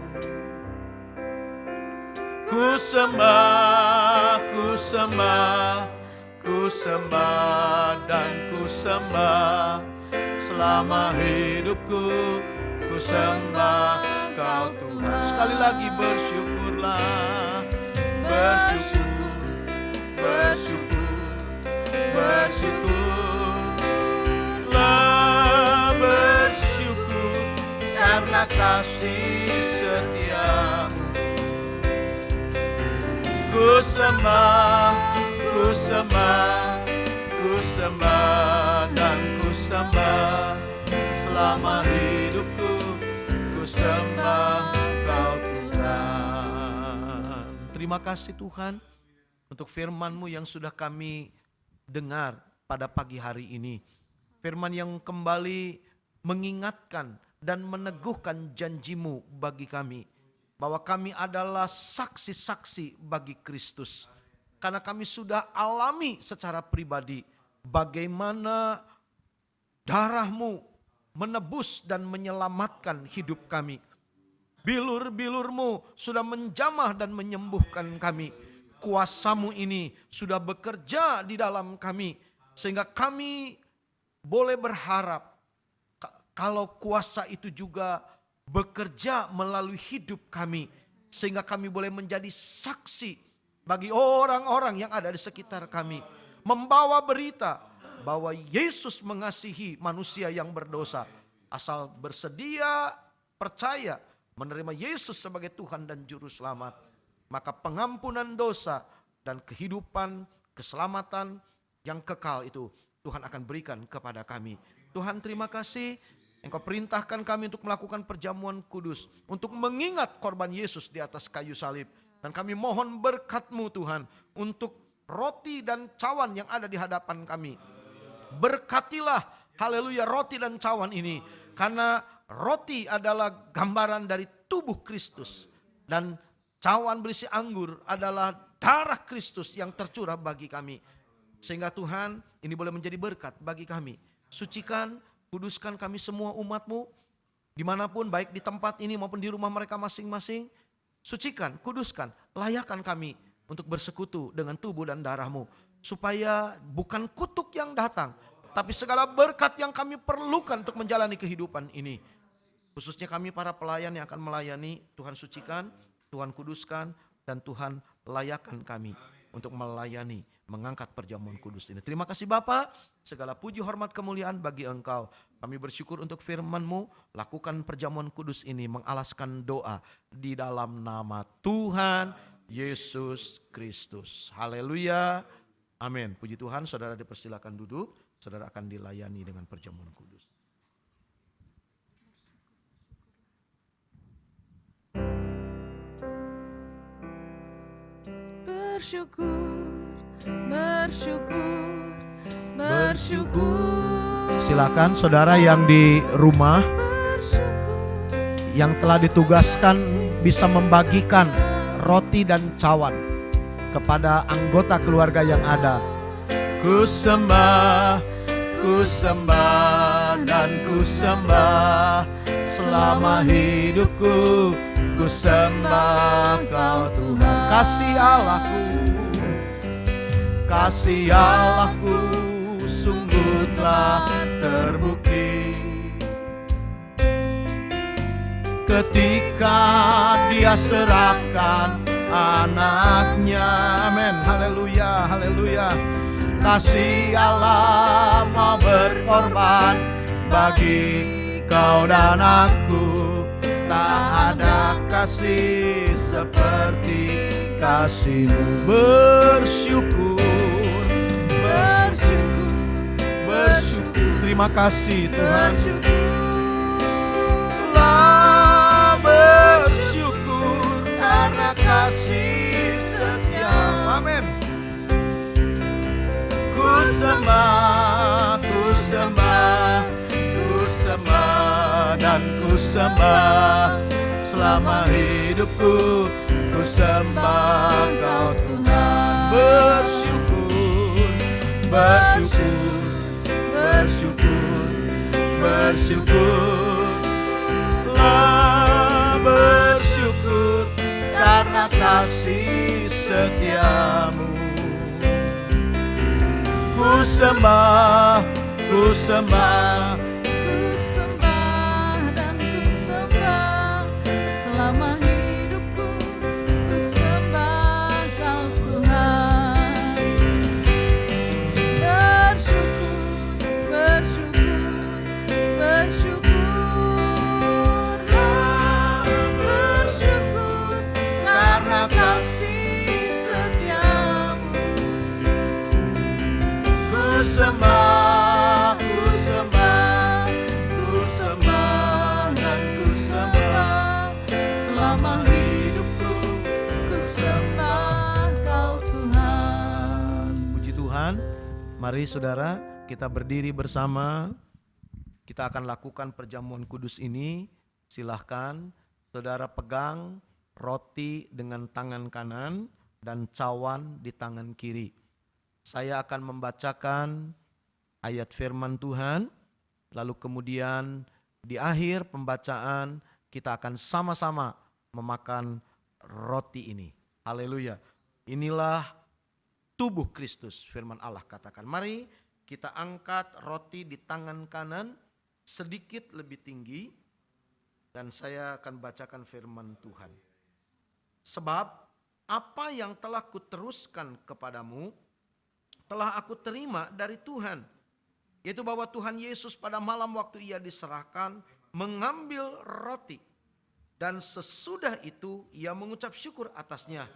Ku sembah, ku sembah, ku sembah dan ku sembah selama hidupku. Ku sembah Kau Tuhan. Sekali lagi bersyukurlah, bersyukur, bersyukur, bersyukurlah, bersyukur karena kasih setiamu. Ku sembah, ku sembah, ku sembah dan ku sembah selama hidupku. Ku sembah Kau Tuhan. Terima kasih Tuhan untuk firman-Mu yang sudah kami dengar pada pagi hari ini. Firman yang kembali mengingatkan dan meneguhkan janji-Mu bagi kami. Bahwa kami adalah saksi-saksi bagi Kristus. Karena kami sudah alami secara pribadi bagaimana darah-Mu menebus dan menyelamatkan hidup kami. Bilur-bilur-Mu sudah menjamah dan menyembuhkan kami. Kuasa-Mu ini sudah bekerja di dalam kami. Sehingga kami boleh berharap kalau kuasa itu juga bekerja melalui hidup kami. Sehingga kami boleh menjadi saksi bagi orang-orang yang ada di sekitar kami. Membawa berita bahwa Yesus mengasihi manusia yang berdosa. Asal bersedia, percaya, menerima Yesus sebagai Tuhan dan Juru Selamat. Maka pengampunan dosa dan kehidupan, keselamatan yang kekal itu Tuhan akan berikan kepada kami. Tuhan terima kasih, Engkau perintahkan kami untuk melakukan perjamuan kudus. Untuk mengingat korban Yesus di atas kayu salib. Dan kami mohon berkat-Mu Tuhan untuk roti dan cawan yang ada di hadapan kami. Berkatilah, haleluya, roti dan cawan ini. Karena roti adalah gambaran dari tubuh Kristus. Dan cawan berisi anggur adalah darah Kristus yang tercurah bagi kami. Sehingga Tuhan, ini boleh menjadi berkat bagi kami. Sucikan, kuduskan kami semua umat-Mu, dimanapun, baik di tempat ini maupun di rumah mereka masing-masing. Sucikan, kuduskan, layakkan kami untuk bersekutu dengan tubuh dan darah-Mu. Supaya bukan kutuk yang datang, tapi segala berkat yang kami perlukan untuk menjalani kehidupan ini. Khususnya kami para pelayan yang akan melayani, Tuhan sucikan, Tuhan kuduskan, dan Tuhan layakkan kami untuk melayani, mengangkat perjamuan kudus ini. Terima kasih Bapa, segala puji hormat kemuliaan bagi Engkau. Kami bersyukur untuk firman-Mu, lakukan perjamuan kudus ini, mengalaskan doa di dalam nama Tuhan Yesus Kristus. Haleluya, amin. Puji Tuhan, saudara dipersilakan duduk, saudara akan dilayani dengan perjamuan kudus. Bersyukur, bersyukur, bersyukur. Silakan saudara yang di rumah yang telah ditugaskan bisa membagikan roti dan cawan kepada anggota keluarga yang ada. Ku sembah dan ku sembah selama hidupku. Ku sembah Kau Tuhan. Kasih Allahku sungguh telah terbukti ketika Dia serahkan anaknya. Amin, haleluya, haleluya. Kasih Allah mau berkorban bagi kau dan aku. Tak ada kasih seperti kasih-Mu. Bersyukur, bersyukur, bersyukur. Terima kasih Tuhan. Bersyukur karena kasih setia-Mu. Amin. Ku sembah, ku sembah, ku sembah dan ku sembah selama hidupku. Ku sembah Kau Tuhan. Bersyukur, bersyukur, bersyukur, bersyukur. Bersyukur karena kasih setia-Mu. Ku sembah, ku sembah, Ku sembah dan ku sembah selama hidupku. Ku sembah Kau Tuhan. Bersyukur, bersyukur, bersyukur, bersyukur karena kasih setia-Mu. ku sembah, ku sembah, ku sembah dan ku sembah selama hidupku. Ku sembah Kau Tuhan. Puji Tuhan. Mari saudara kita berdiri bersama. Kita akan lakukan perjamuan kudus ini. Silahkan saudara pegang roti dengan tangan kanan dan cawan di tangan kiri. Saya akan membacakan ayat firman Tuhan. Lalu kemudian di akhir pembacaan kita akan sama-sama memakan roti ini. Haleluya. Inilah tubuh Kristus, firman Allah katakan. Mari kita angkat roti di tangan kanan sedikit lebih tinggi dan saya akan bacakan firman Tuhan. Sebab apa yang telah kuteruskan kepadamu telah aku terima dari Tuhan, yaitu bahwa Tuhan Yesus pada malam waktu Ia diserahkan mengambil roti dan sesudah itu Ia mengucap syukur atasnya.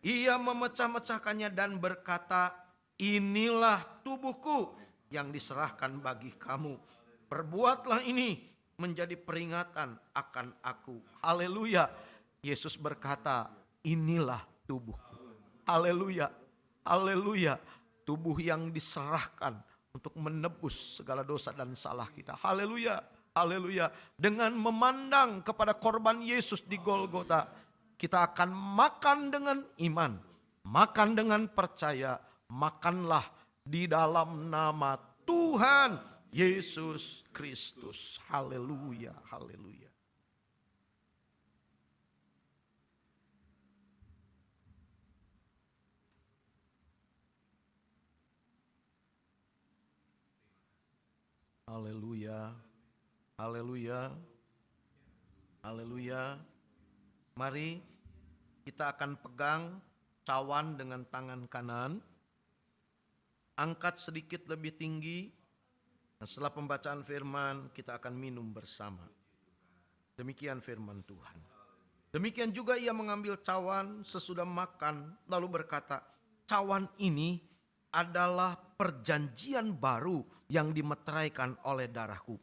Ia memecah-mecahkannya dan berkata, inilah tubuhku yang diserahkan bagi kamu. Perbuatlah ini menjadi peringatan akan aku. Haleluya. Yesus berkata, inilah tubuhku. Haleluya. Haleluya. Tubuh yang diserahkan untuk menebus segala dosa dan salah kita. Haleluya. Haleluya. Dengan memandang kepada korban Yesus di Golgota, kita akan makan dengan iman, makan dengan percaya, makanlah di dalam nama Tuhan Yesus Kristus. Haleluya, haleluya. Haleluya, haleluya, haleluya. Mari kita akan pegang cawan dengan tangan kanan, angkat sedikit lebih tinggi, dan setelah pembacaan firman kita akan minum bersama. Demikian firman Tuhan. Demikian juga ia mengambil cawan sesudah makan, lalu berkata, cawan ini adalah perjanjian baru yang dimeteraikan oleh darahku.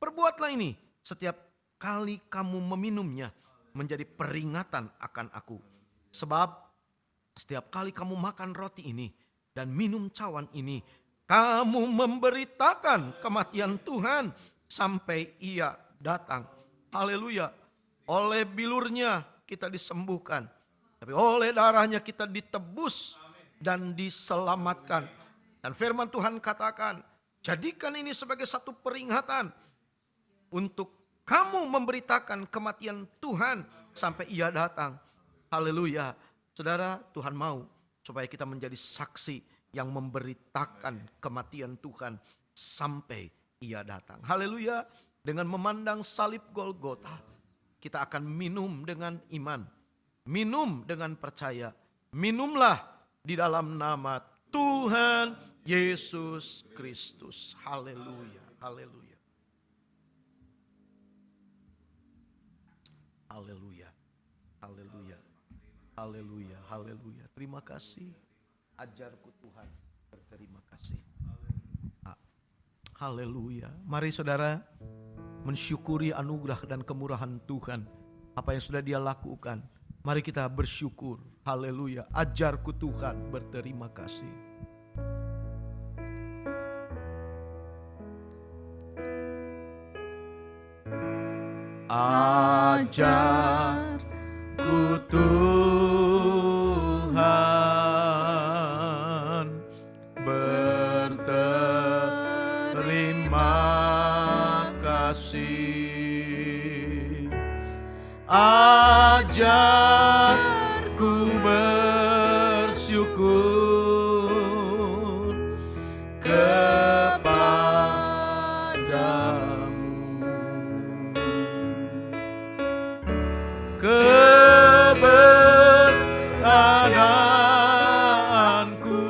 Perbuatlah ini setiap kali kamu meminumnya, menjadi peringatan akan aku. Sebab setiap kali kamu makan roti ini dan minum cawan ini, kamu memberitakan kematian Tuhan sampai ia datang. Haleluya. Oleh bilurnya kita disembuhkan, tapi oleh darahnya kita ditebus dan diselamatkan. Dan firman Tuhan katakan, jadikan ini sebagai satu peringatan untuk kamu memberitakan kematian Tuhan sampai ia datang. Haleluya. Saudara, Tuhan mau supaya kita menjadi saksi yang memberitakan kematian Tuhan sampai ia datang. Haleluya. Dengan memandang salib Golgota, kita akan minum dengan iman, minum dengan percaya. Minumlah di dalam nama Tuhan Yesus Kristus. Haleluya, haleluya. Haleluya, haleluya, haleluya, haleluya. Terima kasih, ajarku Tuhan, berterima kasih. Haleluya. Mari saudara mensyukuri anugerah dan kemurahan Tuhan, apa yang sudah Dia lakukan. Mari kita bersyukur. Haleluya. Ajarku Tuhan, berterima kasih. Ajarku Tuhan, berterima kasih. Ajarku bersyukur kepadamu. Keberadaanku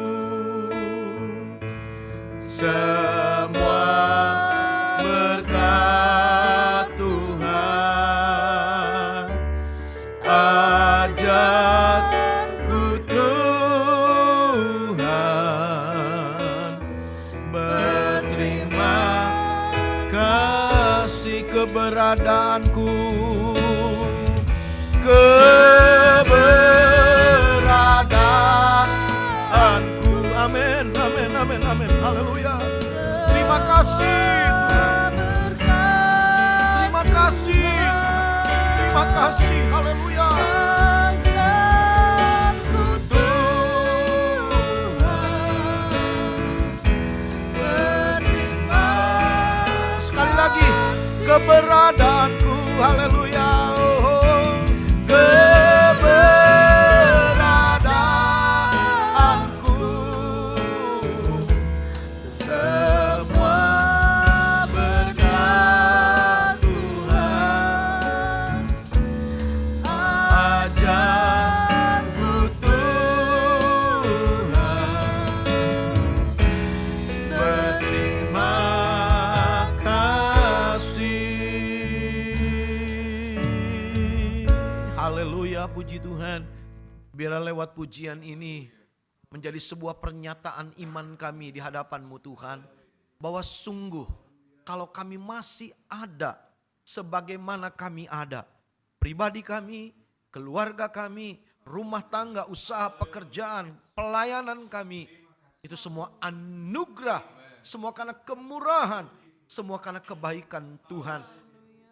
semua berkat Tuhan. Ajarku Tuhan, berterima kasih. Keberadaanku, keberadaanku. Amin, amin, amin, amin. Haleluya. Terima kasih, terima kasih, terima kasih. Haleluya. Sekali lagi, keberadaanku. Haleluya. Keberadaanku semua berkat Tuhan. Ajarku Tuhan, berterima kasih. Haleluya, puji Tuhan. Biarlah lewat pujian ini menjadi sebuah pernyataan iman kami di hadapan-Mu Tuhan, bahwa sungguh kalau kami masih ada sebagaimana kami ada, pribadi kami, keluarga kami, rumah tangga, usaha, pekerjaan, pelayanan kami, itu semua anugerah, semua karena kemurahan, semua karena kebaikan Tuhan.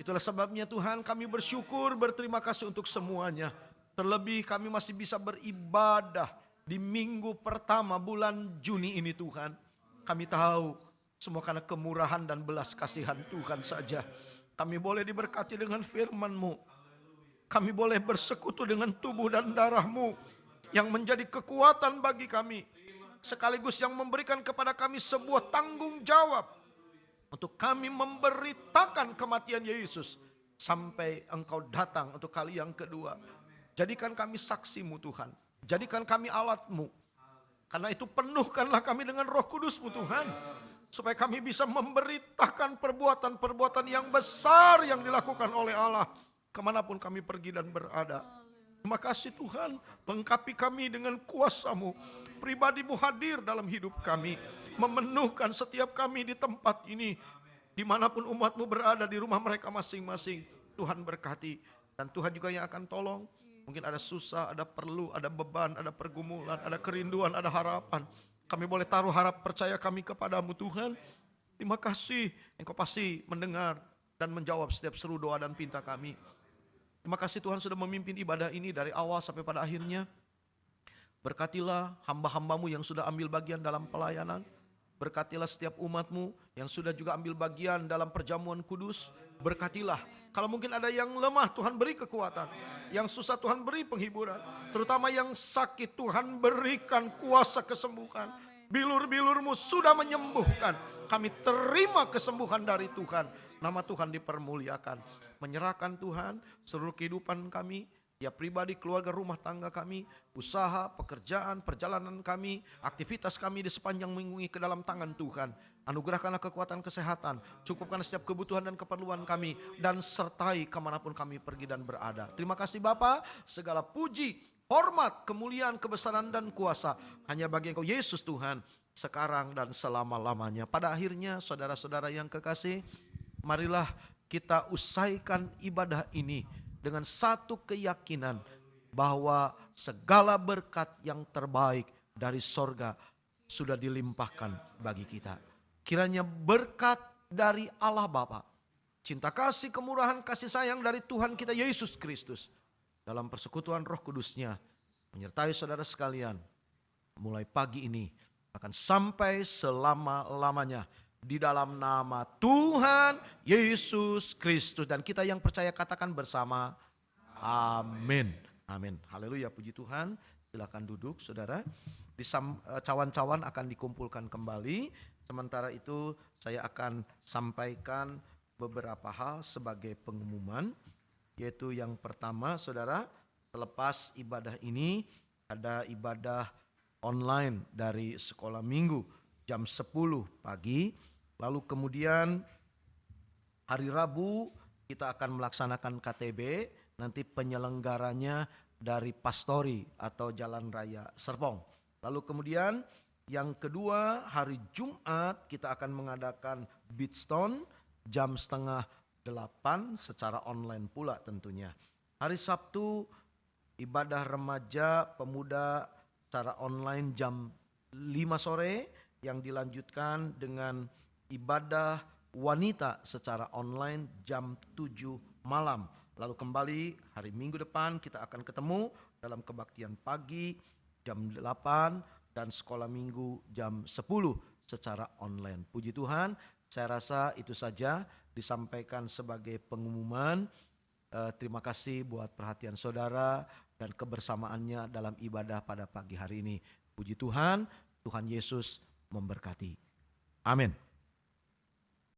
Itulah sebabnya Tuhan kami bersyukur, berterima kasih untuk semuanya. Terlebih kami masih bisa beribadah di minggu pertama bulan Juni ini Tuhan. Kami tahu semua karena kemurahan dan belas kasihan Tuhan saja. Kami boleh diberkati dengan firman-Mu. Kami boleh bersekutu dengan tubuh dan darah-Mu yang menjadi kekuatan bagi kami. Sekaligus yang memberikan kepada kami sebuah tanggung jawab untuk kami memberitakan kematian Yesus sampai Engkau datang untuk kali yang kedua. Jadikan kami saksi-Mu Tuhan. Jadikan kami alat-Mu. Karena itu penuhkanlah kami dengan Roh Kudus-Mu Tuhan. Supaya kami bisa memberitakan perbuatan-perbuatan yang besar yang dilakukan oleh Allah. Kemanapun kami pergi dan berada. Terima kasih Tuhan. Lengkapi kami dengan kuasa-Mu. Pribadi-Mu hadir dalam hidup kami. Memenuhkan setiap kami di tempat ini. Dimanapun umat-Mu berada di rumah mereka masing-masing. Tuhan berkati. Dan Tuhan juga yang akan tolong. Mungkin ada susah, ada perlu, ada beban, ada pergumulan, ada kerinduan, ada harapan. Kami boleh taruh harap percaya kami kepadamu Tuhan. Terima kasih, Engkau pasti mendengar dan menjawab setiap seru doa dan pinta kami. Terima kasih Tuhan sudah memimpin ibadah ini dari awal sampai pada akhirnya. Berkatilah hamba-hambamu yang sudah ambil bagian dalam pelayanan. Berkatilah setiap umatmu yang sudah juga ambil bagian dalam perjamuan kudus. Berkatilah. Kalau mungkin ada yang lemah, Tuhan beri kekuatan. Yang susah, Tuhan beri penghiburan. Terutama yang sakit, Tuhan berikan kuasa kesembuhan. Bilur-bilurmu sudah menyembuhkan. Kami terima kesembuhan dari Tuhan. Nama Tuhan dipermuliakan. Menyerahkan Tuhan seluruh kehidupan kami. Ya pribadi, keluarga, rumah tangga kami, usaha, pekerjaan, perjalanan kami, aktivitas kami di sepanjang minggu ini ke dalam tangan Tuhan. Anugerahkanlah kekuatan kesehatan, cukupkan setiap kebutuhan dan keperluan kami, dan sertai kemanapun kami pergi dan berada. Terima kasih Bapa, segala puji, hormat, kemuliaan, kebesaran dan kuasa hanya bagi Engkau Yesus Tuhan, sekarang dan selama-lamanya. Pada akhirnya saudara-saudara yang kekasih, marilah kita usaikan ibadah ini dengan satu keyakinan bahwa segala berkat yang terbaik dari sorga sudah dilimpahkan bagi kita. Kiranya berkat dari Allah Bapa, cinta kasih, kemurahan, kasih sayang dari Tuhan kita Yesus Kristus, dalam persekutuan Roh Kudus-Nya menyertai saudara sekalian mulai pagi ini akan sampai selama-lamanya. Di dalam nama Tuhan Yesus Kristus. Dan kita yang percaya katakan bersama, amin. Amin. Haleluya, puji Tuhan. Silakan duduk saudara. Cawan-cawan akan dikumpulkan kembali. Sementara itu saya akan sampaikan beberapa hal sebagai pengumuman. Yaitu yang pertama saudara, selepas ibadah ini ada ibadah online dari sekolah minggu jam 10 pagi. Lalu kemudian hari Rabu kita akan melaksanakan KTB, nanti penyelenggaranya dari Pastori atau Jalan Raya Serpong. Lalu kemudian yang kedua hari Jumat kita akan mengadakan Beatstone jam 7:30 secara online pula tentunya. Hari Sabtu ibadah remaja pemuda secara online jam 5 sore yang dilanjutkan dengan ibadah wanita secara online jam 7 malam. Lalu kembali hari Minggu depan kita akan ketemu dalam kebaktian pagi jam 8 dan sekolah minggu jam 10 secara online. Puji Tuhan, saya rasa itu saja disampaikan sebagai pengumuman. Terima kasih buat perhatian saudara dan kebersamaannya dalam ibadah pada pagi hari ini. Puji Tuhan, Tuhan Yesus memberkati. Amin.